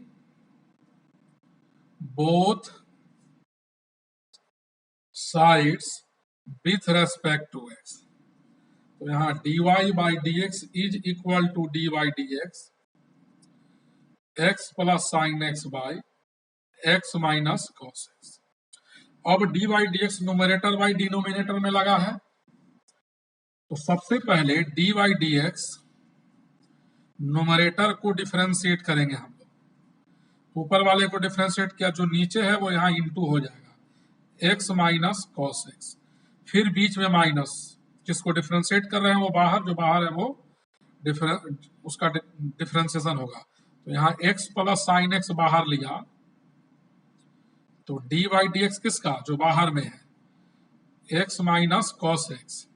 S1: both sides with respect to x. तो यहाँ dy by dx is equal to dy dx x plus sine x by x minus cos x. अब dy dx numerator by denominator में लगा है, तो सबसे पहले dy dx न्यूमरेटर को डिफरेंशिएट करेंगे हम लोग। ऊपर वाले को डिफरेंशिएट किया, जो नीचे है वो यहाँ इंटू हो जाएगा x माइनस कॉस एक्स, फिर बीच में माइनस, जिसको डिफरेंशिएट कर रहे हैं वो बाहर, जो बाहर है वो उसका डिफरेंशिएशन होगा। तो यहाँ x प्लस साइन एक्स बाहर लिया, तो dy dx किसका, जो बाहर में है x minus cos x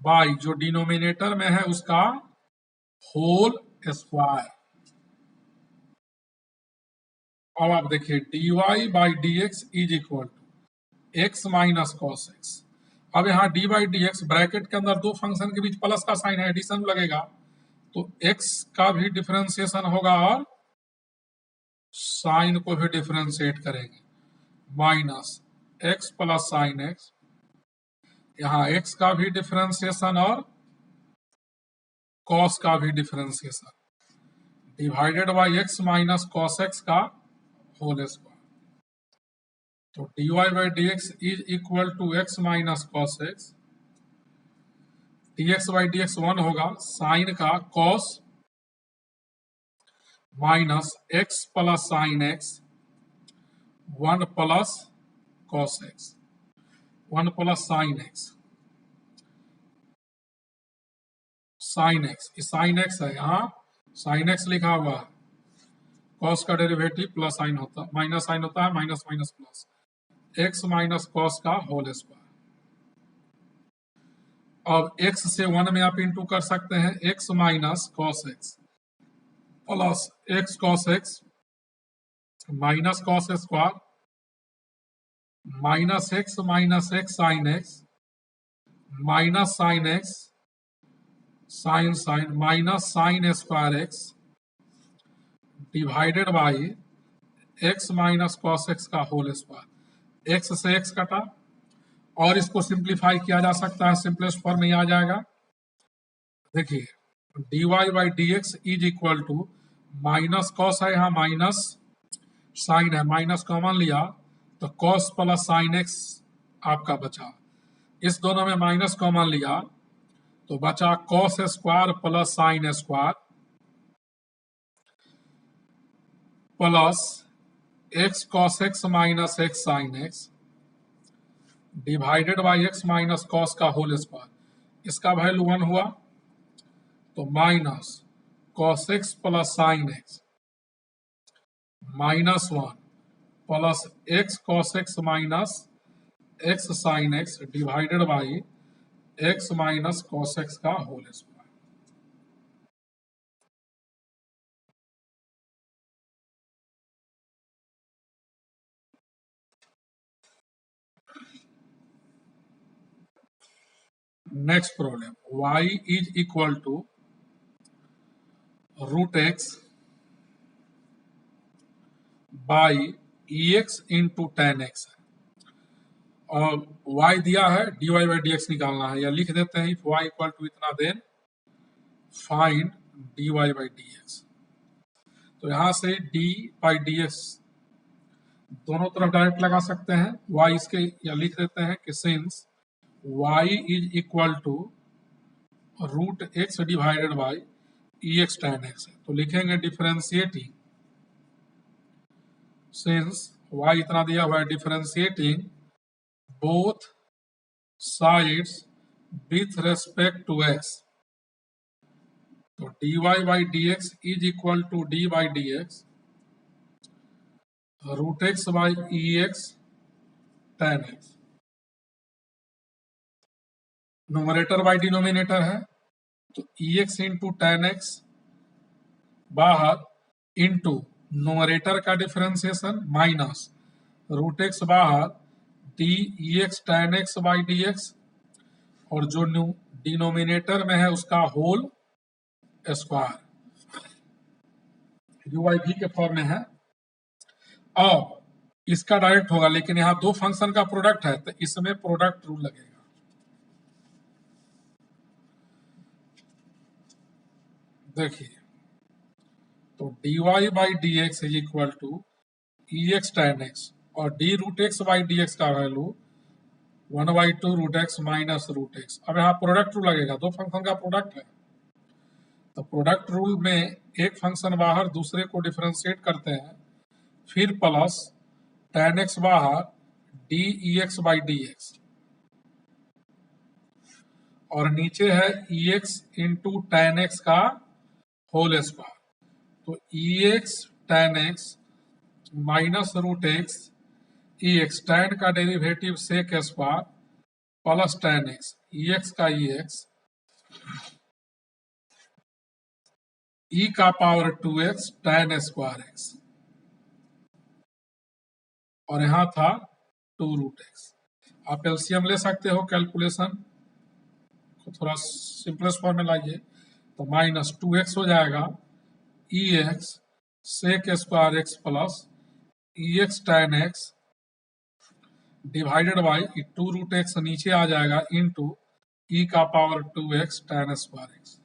S1: by जो डिनोमिनेटर में है उसका होल स्क्वायर। अब आप देखिए dy by dx is equal to x minus cos x. अब यहाँ d by D x bracket के अंदर दो फंक्शन के बीच प्लस का साइन है, एडिशन लगेगा, तो एक्स का भी डिफरेंशिएशन होगा और साइन को भी डिफरेंशिएट करेंगे, minus x plus sine x, यहाँ एक्स का भी डिफरेंशिएशन और कॉस का भी differentiation, divided by x minus cos x का होल स्क्वायर। तो dy by D x is equal to x minus cos x, dx by D x 1 होगा, sine का cos minus x plus sine x 1 plus cos x 1 plus sine x, sine x, sine x है यहाँ sine x लिखा हुआ है, cos का derivative plus sign होता है, माइनस साइन होता है, minus minus plus, x minus cos का होल स्क्वायर। अब x से 1 में आप इंटू कर सकते हैं, x minus cos x plus x cos x minus cos square minus x sine x minus sine x sine sine minus sine square x divided by x minus cos x का whole square. X से x कटा और इसको simplify किया जा सकता है, simplest form में आ जाएगा। देखिए dy by D x is equal to minus cos है, यहाँ माइनस साइन है, माइनस कॉमन लिया तो कॉस प्लस साइन एक्स आपका बचा, इस दोनों में माइनस कॉमन लिया तो बचा cos square plus sine square plus x cos x minus x sine x divided by x minus cos का होल स्क्वायर, इसका वैल्यू 1 हुआ तो minus cos x plus sine x minus 1 plus x cos x minus x sine x divided by x minus cos x का whole square. Next problem, y is equal to root x by e x into tan x और y दिया है dy by D x निकालना है, या लिख देते हैं इफ y इक्वल टू इतना then find dy by D x. तो यहां से d बाई डी एक्स दोनों तरफ डायरेक्ट लगा सकते हैं, y इसके या लिख देते हैं कि since y is equal to root x divided by e x tan x, तो लिखेंगे डिफरेंशिएटिंग सिंस y इतना दिया हुआ है, differentiating both sides with respect to x, तो dy by D x is equal to d by D x root x by e x tan x. Numerator by denominator है तो e x into tan x बाहर into numerator का differentiation minus root x बाहर d E x tan x by D x और जो denominator में है उसका होल स्क्वायर यू बाई भी के फॉर्म में है। अब इसका डायरेक्ट होगा, लेकिन यहाँ दो फंक्शन का प्रोडक्ट है तो इसमें प्रोडक्ट रूल लगेगा। देखिए तो dy by D x is equal to e x tan x और d root x by D x का value 1 by two root x minus root x. अब यहाँ प्रोडक्ट रूल लगेगा, दो फंक्शन का प्रोडक्ट है तो प्रोडक्ट रूल में एक फंक्शन बाहर दूसरे को डिफरेंशिएट करते हैं, फिर प्लस टेन एक्स बाहर d E x by D x और नीचे है e x into tan x का होल स्क्वायर, तो e x tan x minus root x ई एक्स टेन का derivative sec square plus tan x ई x का e x ई का power 2x ten square x और यहां था 2 रूट एक्स। आप LCM ले सकते हो, कैलकुलेशन को थोड़ा सिंपलेस्ट फॉर्म में लाइए तो माइनस 2x हो जाएगा e x sec square x plus e x tan x divided by 2 root x नीचे आ जाएगा इंटू ई का power 2x ten square x.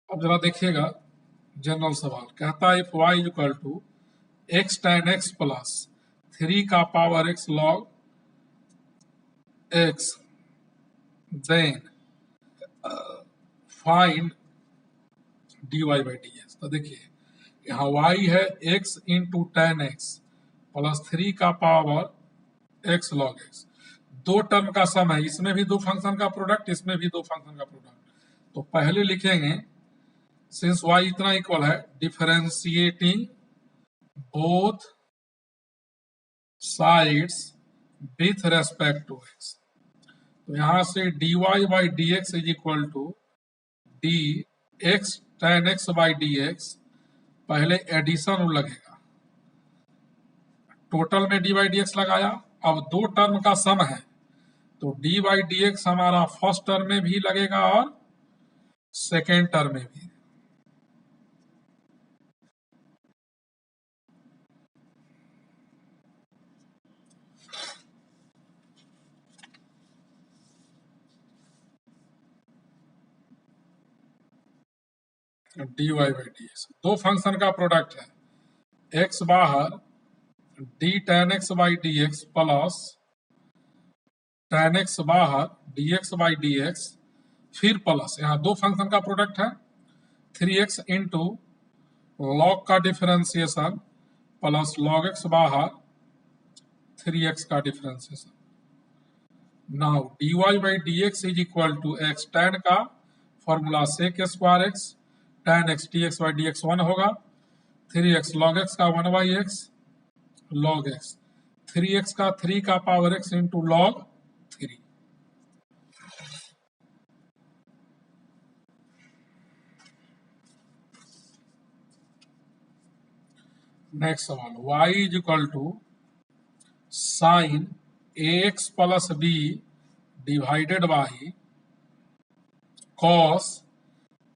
S1: अब जरा देखिएगा, जनरल सवाल कहता है if y equal to x tan x plus 3 का power x log x then find dy by D x. तो देखिए यहाँ y है x into tan x plus 3 का पावर x लॉग x, दो टर्म का सम है, इसमें भी दो फंक्शन का प्रोडक्ट इसमें भी दो फंक्शन का प्रोडक्ट। तो पहले लिखेंगे सिंस y इतना इक्वल है differentiating both sides with respect to x, तो यहां से dy by D x is equal to d x tan x by D x, पहले एडिशन लगेगा, टोटल में डी बाई डी एक्स लगाया, अब दो टर्म का सम है तो डी बाई डी एक्स हमारा फर्स्ट टर्म में भी लगेगा और सेकेंड टर्म में भी। D y by D x दो फंक्शन का प्रोडक्ट है, एक्स बाहर d tan x by D x plus tan x बाहर D x by D x फिर प्लस, यहाँ दो फंक्शन का प्रोडक्ट है, 3x इंटू लॉग का डिफरेंशिएशन प्लस लॉग एक्स बाहर 3x का differentiation. Now dy by dx is equal to x tan का formula sec square x tan x dx by dx 1 होगा, 3x log x का 1 by x log x, 3x का 3 का power x into log 3। Next सवाल, y is equal to sine ax plus b divided by cos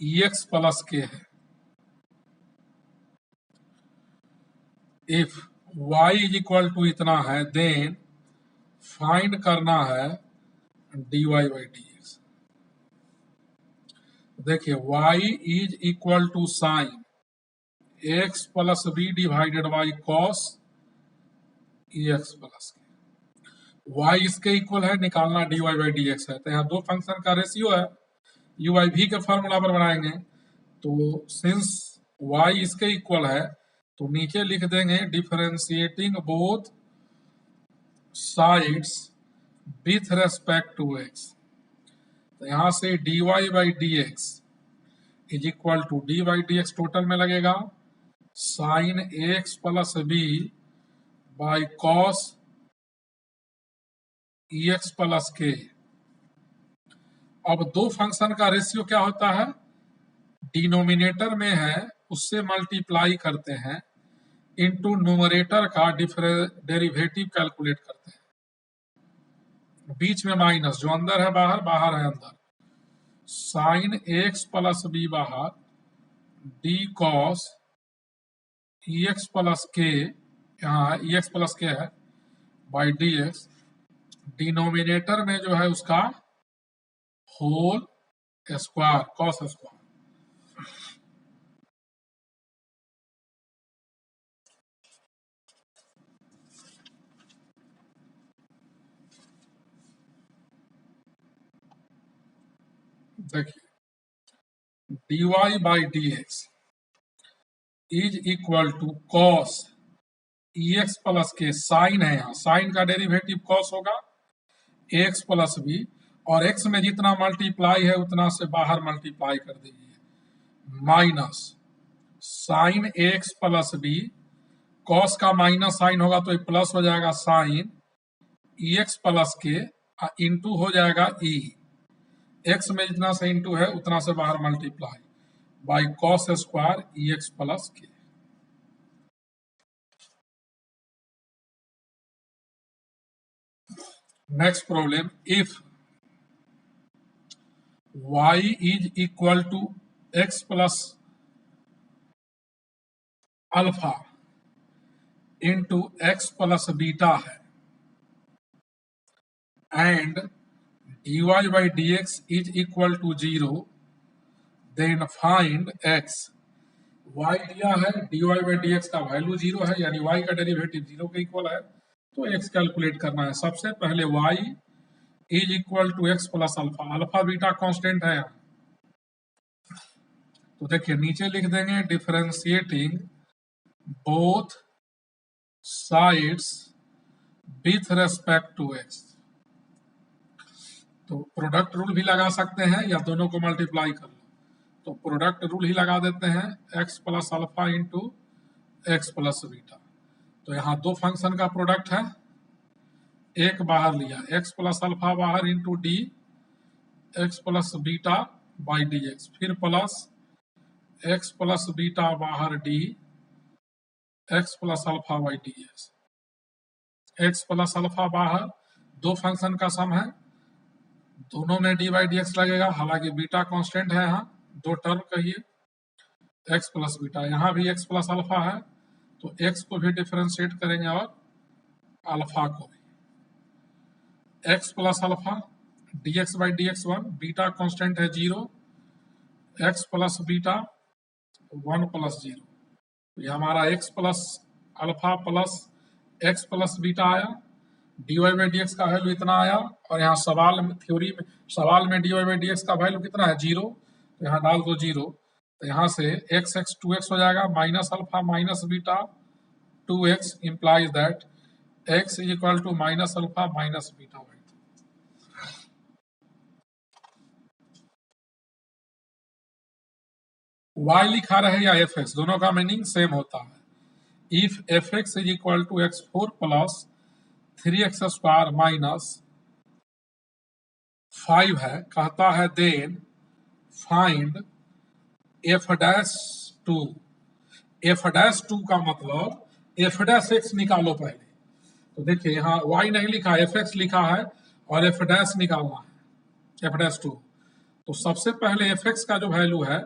S1: ex plus k है। If y is equal to इतना है then find करना है dy by dx। देखिए y is equal to sine x plus b divided by cos x plus k, y इसके equal है, निकालना d y by D x है। तो यहाँ दो फंक्शन का रेशियो है, यू आई भी के फॉर्मूला पर बनाएंगे। तो सिंस वाई इसके इक्वल है तो नीचे लिख देंगे differentiating both sides with respect to x. तो यहाँ से d y by D x is equal to d by D x total में लगेगा sine x plus b by cos x plus k. अब दो फंक्शन का रेशियो क्या होता है, डिनोमिनेटर में है उससे मल्टीप्लाई करते हैं इनटू न्यूमरेटर का डेरिवेटिव कैलकुलेट करते हैं, बीच में माइनस, जो अंदर है बाहर, बाहर है अंदर। साइन एक्स प्लस बी बाहर डी कॉस एक्स प्लस के, यहाँ एक्स प्लस के है बाई डी एक्स, डिनोमिनेटर में जो है उसका होल स्क्वायर कॉस स्क्वायर। देखिए d y by D x is equal to cos x plus k, sine है यहाँ, साइन का डेरिवेटिव कॉस होगा एक्स प्लस बी, और एक्स में जितना मल्टीप्लाई है उतना से बाहर मल्टीप्लाई कर दीजिए, minus sine x plus b, cos का माइनस साइन होगा तो प्लस हो जाएगा sine x plus k, into हो जाएगा ई, एक्स में जितना से इंटू है उतना से बाहर multiply by cos square e x plus के। Next problem, if y is equal to x plus alpha into x plus beta है and dy by D x is equal to 0, then find x। y दिया है, dy by D x का value 0 है, यानी y का derivative 0 के equal है, तो x कैलकुलेट करना है। सबसे पहले y is equal to x plus alpha, alpha beta constant है यहाँ, तो देखिए नीचे लिख देंगे differentiating both sides with respect to x. तो प्रोडक्ट रूल भी लगा सकते हैं या दोनों को मल्टीप्लाई कर लो, तो प्रोडक्ट रूल ही लगा देते हैं, x plus alpha into x plus beta. तो यहाँ दो फंक्शन का प्रोडक्ट है, एक बाहर लिया एक्स प्लस अल्फा बाहर into D x plus beta by D x, फिर प्लस एक्स प्लस बीटा बाहर D x plus alpha by D x, x plus alpha बाहर, दो फंक्शन का सम है, दोनों में डी बाई डी एक्स लगेगा, हालांकि बीटा कांस्टेंट है यहाँ, दो टर्म कहिए, एक्स प्लस बीटा, यहाँ भी एक्स प्लस अल्फा है तो एक्स को भी डिफरेंशिएट करेंगे और अल्फा को भी, x plus alpha D x by D x 1, beta constant है 0, एक्स प्लस बीटा 1 प्लस 0, ये हमारा x plus alpha plus x plus beta आया, dy बाई डी एक्स का वैल्यू इतना आया, और यहाँ सवाल में, थ्योरी में, सवाल में dy बाई डी एक्स का वैल्यू कितना है, 0, तो यहाँ डाल दो 0, तो यहाँ से x 2x हो जाएगा, minus alpha minus beta 2x implies that x is equal to minus alpha minus beta by 2। y लिखा रहे या fx, दोनों का मीनिंग सेम होता है। If fx is equal to x4 plus 3x square minus 5 है, कहता है then find f dash 2। f dash 2 का मतलब f डैश x निकालो पहले। तो देखिए यहाँ y नहीं लिखा, fx लिखा है और f डैश निकालना है, f डैश 2। तो सबसे पहले fx का जो वैल्यू है,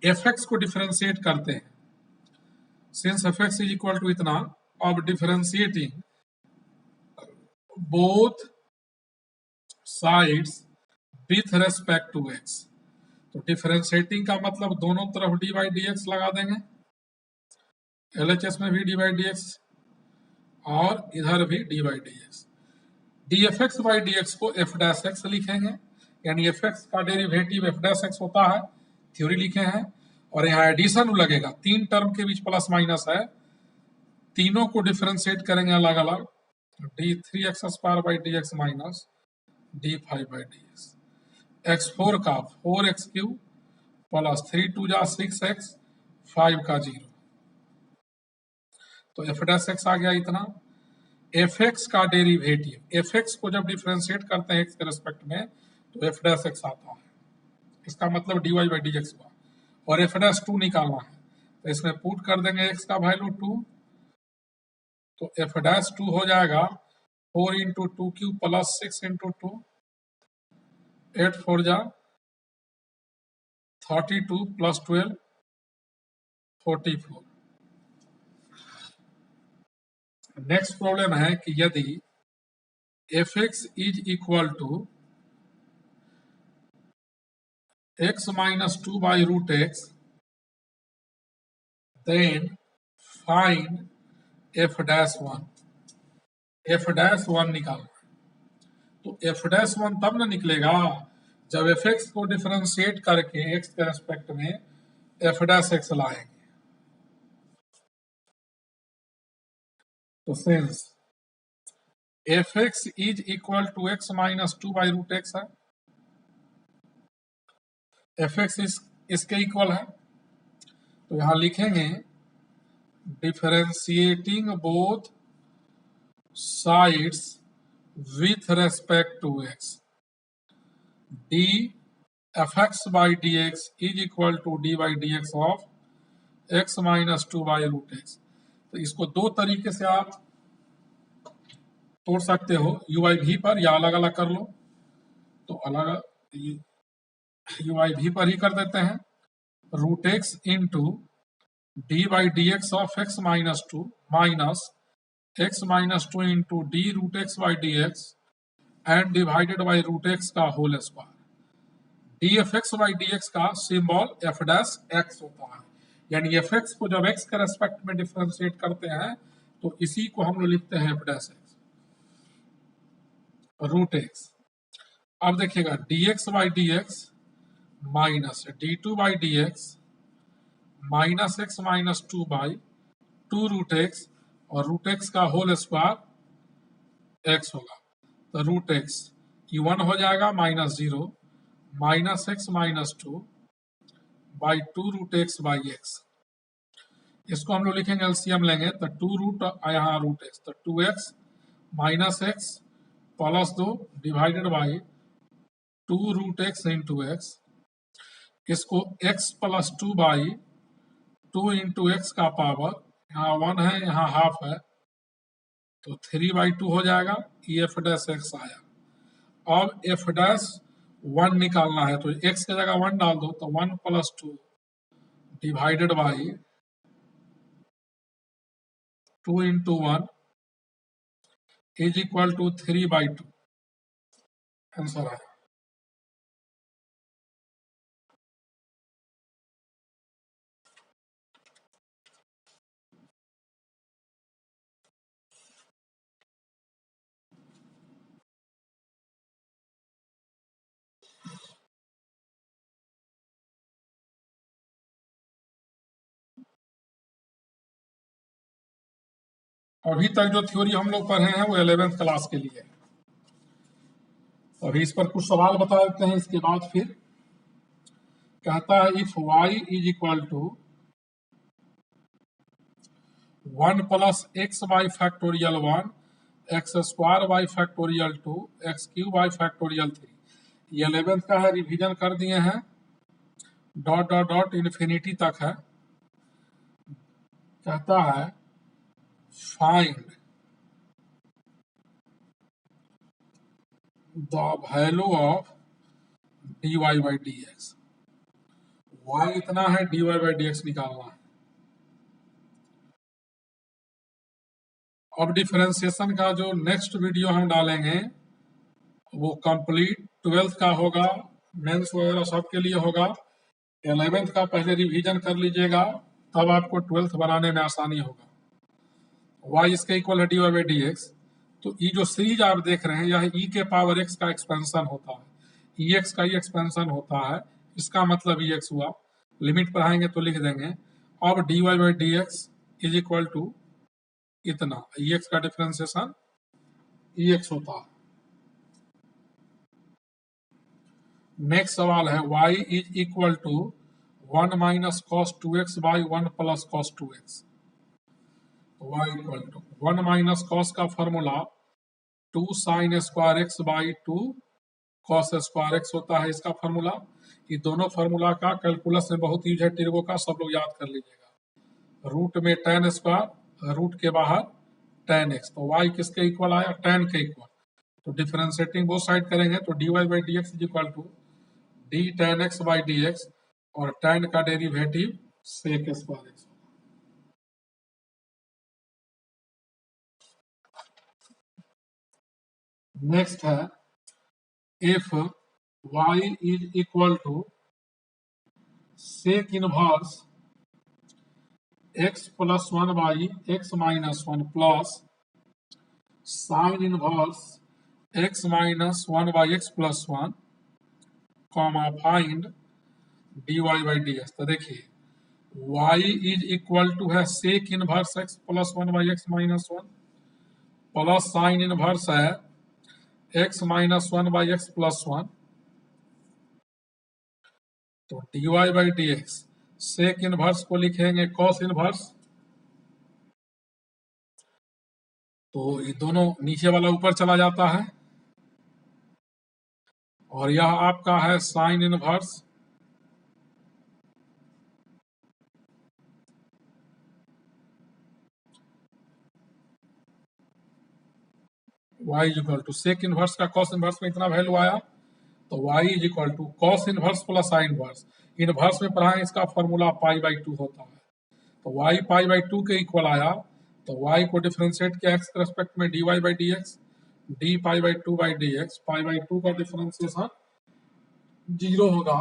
S1: fx को डिफरेंशिएट करते हैं। Since fx is equal to इतना, अब differentiating both sides with respect to x। तो डिफरेंशिएटिंग का मतलब दोनों तरफ डी बाई डी एक्स लगा देंगे, LHS में भी डी बाई डी एक्स और इधर भी D by D x. D f x by D X को एफ डैश एक्स लिखेंगे, यानी एफ एक्स का डेरिवेटिव एफ डैश एक्स होता है, थ्योरी लिखे हैं। और यहाँ एडिशन लगेगा, तीन टर्म के बीच प्लस माइनस है, तीनों को डिफरेंशिएट करेंगे अलग अलग, D 3x square by D x minus D 5 by D x. x4 का 4x क्यूब प्लस 3 2 जा 6x 5 का 0, तो एफ डैश एक्स आ गया इतना। एफ एक्स का डेरिवेटिव, एफ एक्स को जब डिफरेंशिएट करते हैं एक्स के रेस्पेक्ट में तो एफ डैश एक्स आता है, इसका मतलब d y by D x हुआ। और एफ डैश 2 निकालना है, तो इसमें पुट कर देंगे एक्स का वैल्यू 2, तो एफ डैश 2 हो जाएगा 4 इंटू 2 क्यूब प्लस 6 इंटू 2, 8 4 जा 32 प्लस 12 44। नेक्स्ट प्रॉब्लम है कि यदि f x is equal to x minus 2 by root x, then find f dash 1। f dash 1 निकालना है, तो f dash 1 तब ना निकलेगा जब एफ एक्स को डिफरेंशिएट करके x के रेस्पेक्ट में f dash x लाएंगे। तो since f x is equal to x minus 2 by root x है, एफ एक्स इसके इक्वल है, तो यहां लिखेंगे differentiating both sides with respect to x, d fx by dx is equal to d by dx of x minus 2 by root x। तो इसको दो तरीके से आप तोड़ सकते हो, यू आई भी पर या अलग अलग कर लो। तो अलग यू आई भी पर ही कर देते हैं, root x into d by D x of x minus 2 minus x minus 2 into d root x by D x and divided by root x का whole square. D f x by D x का symbol f dash x होता है, यानी F x को जब x के respect में differentiate करते हैं तो इसी को हम लोग लिखते हैं f dash x root x. अब देखिएगा d x by D x minus d two by D x minus x minus 2 by 2 root x और रूट एक्स का होल स्क्वायर एक्स होगा, तो रूट एक्स ये 1 हो जाएगा minus 0 minus x minus 2 by 2 root x by x. इसको हम लोग लिखेंगे एलसीएम लेंगे तो 2 रूट यहाँ रूट एक्स, तो 2x minus x plus 2 divided by 2 root x into x. इसको x plus 2 by 2 into x का पावर, यहाँ 1 है यहाँ हाफ है, तो 3 बाई 2 हो जाएगा, ये एफ डैश एक्स आया। अब एफ डैश 1 निकालना है, तो x की जगह 1 डाल दो, तो 1 plus 2 divided by 2 into 1 is equal to 3 by 2, answer आया। अभी तक जो थ्योरी हम लोग पढ़े हैं वो 11th क्लास के लिए है। अभी इस पर कुछ सवाल बता देते हैं, इसके बाद फिर कहता है if y is equal to 1 plus x y factorial 1 x square y factorial 2 x cube y factorial 3। ये 11th का है, रिवीजन कर दिए हैं, डॉट डॉट डॉट इन्फिनिटी तक है। कहता है find the value of dy by D x. y इतना है, dy बाई डी एक्स निकालना है। अब डिफरेंशिएशन का जो नेक्स्ट वीडियो हम डालेंगे वो कंप्लीट 12th का होगा, मेंस वगैरह सबके लिए होगा। 11th का पहले रिवीजन कर लीजिएगा, तब आपको 12th बनाने में आसानी होगा। y इसके इक्वल है dy बाई डी एक्स। तो ये जो सीरीज आप देख रहे हैं यह e के पावर x का एक्सपेंशन होता है, ex का ही एक्सपेंशन होता है, इसका मतलब ex हुआ। लिमिट पढ़ाएंगे तो लिख देंगे। अब dy by D x is equal to इतना, ex का डिफरेंशिएशन ex होता है। नेक्स्ट सवाल है y is equal to 1 minus cos 2x by 1 plus cos 2x। y equal to 1 minus cos का formula 2 sine square x by 2 cos square x होता है, इसका फॉर्मूला। ये दोनों फॉर्मूला का कैलकुलस में बहुत यूज है, टिर्गो का, सब लोग याद कर लीजिएगा। रूट में tan स्क्वायर, रूट के बाहर tan x, तो y किसके इक्वल आया, tan के इक्वल। तो डिफरेंशिएटिंग बोथ साइड करेंगे तो dy by D x is equal to d tan x by D x, और tan का derivative sec square x। Next है if y is equal to sec inverse x plus 1 by x minus 1 plus sine inverse x minus 1 by x plus 1 comma find dy by D x. तो देखिए y is equal to है sec inverse x plus 1 by x minus 1 plus sine inverse है x minus 1 by x plus 1। तो dy by D x sec inverse को लिखेंगे cos inverse, तो ये दोनों नीचे वाला ऊपर चला जाता है, और यह आपका है sine inverse y is equal to sec inverse का कॉस इनवर्स में इतना वैल्यू आया, तो y is equal to cos inverse plus sine inverse. Inverse में पढ़ा है, इसका फॉर्मूला पाई बाई 2 होता है, तो y पाई बाई 2 के इक्वल आया। तो y को डिफरेंशिएट किया x के रेस्पेक्ट में dy by D x, d pi by 2 by D x, pi by 2 का डिफरेंशिएशन 0 होगा।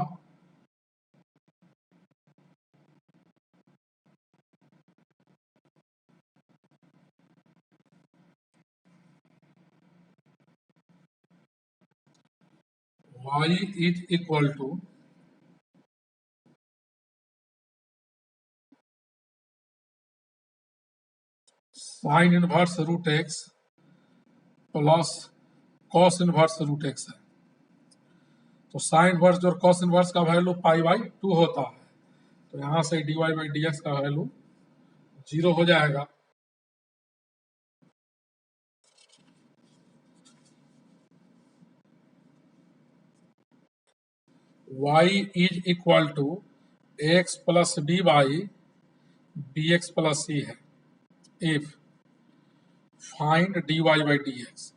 S1: y is equal to sine inverse root x plus cos inverse root x है। तो साइन इनवर्स और cos inverse का value pi by 2 होता है, तो यहां से dy बाई डी एक्स का वैल्यू 0 हो जाएगा। y is equal to x plus b by b x plus c है। If find dy by D x,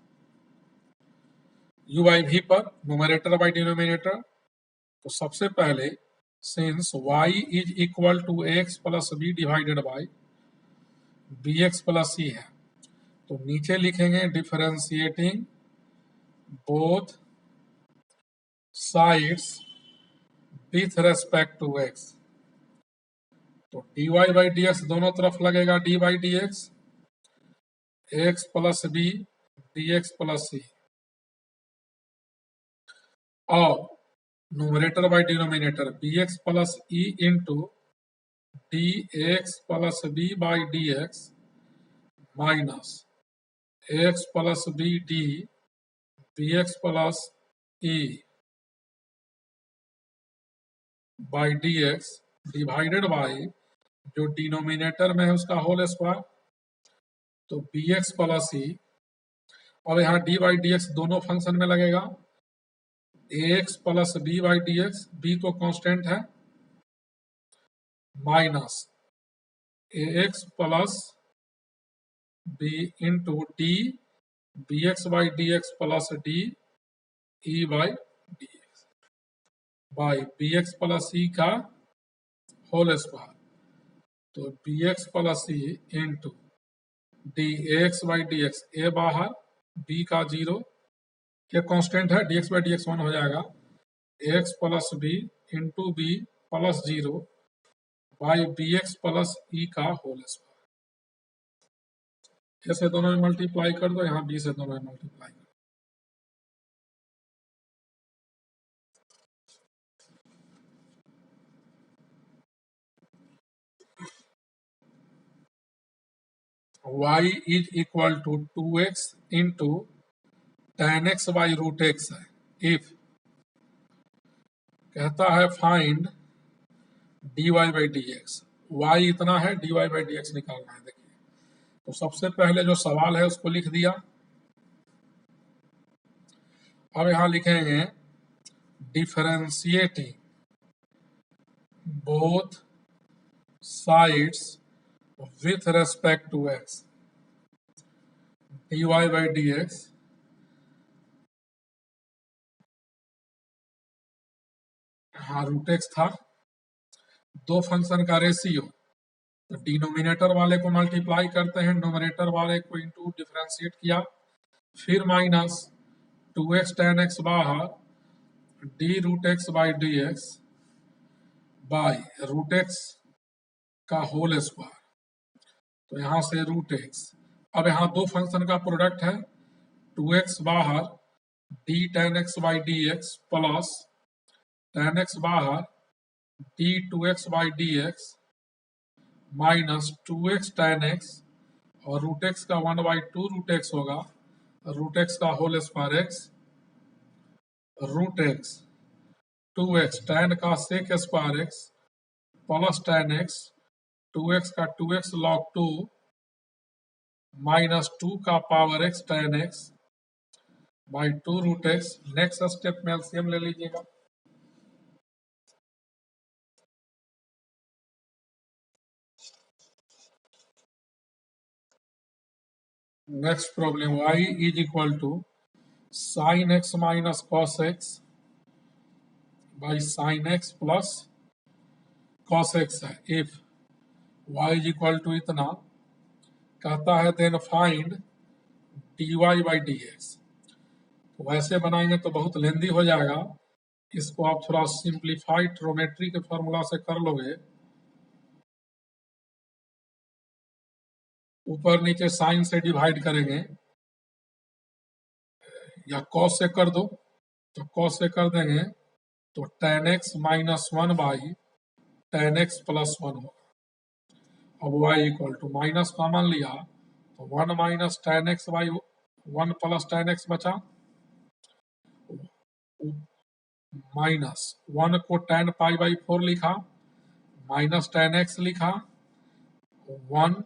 S1: u by v पर न्यूमरेटर बाई डिनोमिनेटर। तो सबसे पहले since y is equal to x plus b divided by b x plus c है, तो नीचे लिखेंगे differentiating both sides with respect to x। तो dy by D x दोनों तरफ लगेगा d by D x, x plus b d x plus c, और numerator by denominator b x plus e into D x plus b by D x minus x plus b d b x plus e by D x divided by जो denominator में है उसका whole square, तो b x plus e. अब यहाँ d by D x दोनों function में लगेगा, a x plus b by D x, b तो कांस्टेंट है, minus a x plus b into d b x by D x plus D E by D x by b x plus e का whole square, तो b x plus e into D x by D x, a बाहर b का 0, ये constant है, d x by D x 1 हो जाएगा, x plus b into b plus 0 by b x plus e का whole square. ए से दोनों में मल्टीप्लाई कर दो, यहाँ बी से दोनों में मल्टीप्लाई कर दो। y is equal to 2x into tan x by root x है। इफ कहता है find dy by D x, y इतना है, dy बाई डी एक्स निकालना है। देखिए, तो सबसे पहले जो सवाल है उसको लिख दिया। अब यहां लिखेंगे differentiating both sides with respect to x, dy by D x हाँ रूट एक्स था, दो फंक्शन का रेशियो, तो डिनोमिनेटर वाले को मल्टीप्लाई करते हैं, नोमिनेटर वाले को इंटू डिफरेंशिएट किया, फिर माइनस 2x tan x बाहर d root x by D x by root x का होल स्क्वायर, तो यहां से रूट एक्स। अब यहाँ दो फंक्शन का प्रोडक्ट है, 2x बाहर d tan x by D x plus tan x बाहर d 2x by D x minus 2x tan x और रूट एक्स का 1/2 रूट एक्स होगा, रूट एक्स का whole square x, root x 2x tan का sec square x plus tan x 2x का 2x log 2 minus 2 का power x tan x by 2 root x. Next step में LCM ले लीजिएगा। Next problem y is equal to sine x minus cos x by sine x plus cos x है। If y is equal to इतना कहता है then find dy by D x. वैसे बनाएंगे तो बहुत लेंदी हो जाएगा, इसको आप थोड़ा सिंप्लीफाइड ट्रोमेट्री के फॉर्मूला से कर लोगे, ऊपर नीचे साइन से डिवाइड करेंगे या कॉस से कर दो, तो कॉस से कर देंगे तो tan x minus 1 by tan x plus 1 होगा। अब y equal to minus common लिया तो 1 minus tan x by 1 plus tan x बचा, माइनस 1 को tan पाई बाई 4 लिखा, माइनस tan x लिखा, 1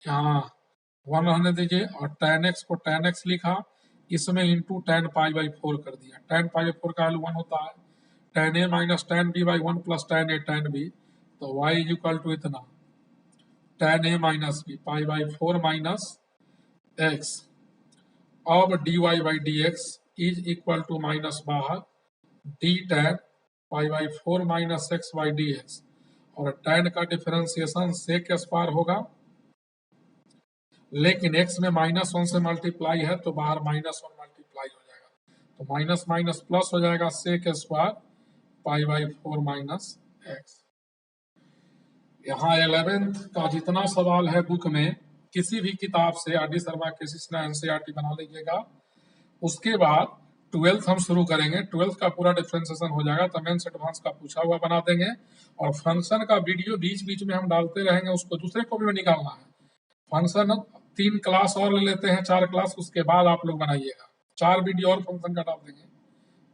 S1: यहाँ 1 रहने दीजिए और tan x को tan x लिखा, इसमें इंटू tan पाई बाई 4 कर दिया। tan पाई बाई 4 का वैल्यू 1 होता है, tan a minus tan b by 1 plus tan a tan b, तो y इज इक्वल टू इतना tan a minus b pi by 4 minus x। अब dy by D x is equal to minus बाहर d tan pi by 4 minus x by D x, और tan का differentiation sec square होगा, लेकिन x में -1 से multiply है तो बाहर -1 मल्टीप्लाई हो जाएगा, तो माइनस माइनस प्लस हो जाएगा, sec square pi by 4 minus x. यहाँ 11th का जितना सवाल है बुक में किसी भी किताब से, आर डी शर्मा के एनसीईआरटी बना लीजिएगा। उसके बाद 12th हम शुरू करेंगे, 12th का पूरा डिफरेंशिएशन हो जाएगा, तो मेंस एडवांस का पूछा हुआ बना देंगे, और फंक्शन का वीडियो बीच बीच में हम डालते रहेंगे, उसको दूसरे कॉपी में निकालना है। फंक्शन 3 क्लास और ले लेते हैं, 4 क्लास, उसके बाद आप लोग बनाइएगा। 4 वीडियो और फंक्शन का डाल देंगे,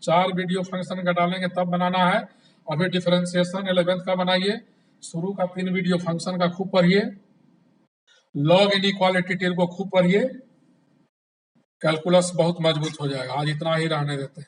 S1: 4 वीडियो फंक्शन का डालेंगे तब बनाना है। अभी डिफरेंशिएशन 11th का बनाइए, शुरू का 3 वीडियो फंक्शन का खूब पढ़िए, लॉग इनइक्वालिटी टेबल को खूब पढ़िए, कैलकुलस बहुत मजबूत हो जाएगा। आज इतना ही रहने देते हैं।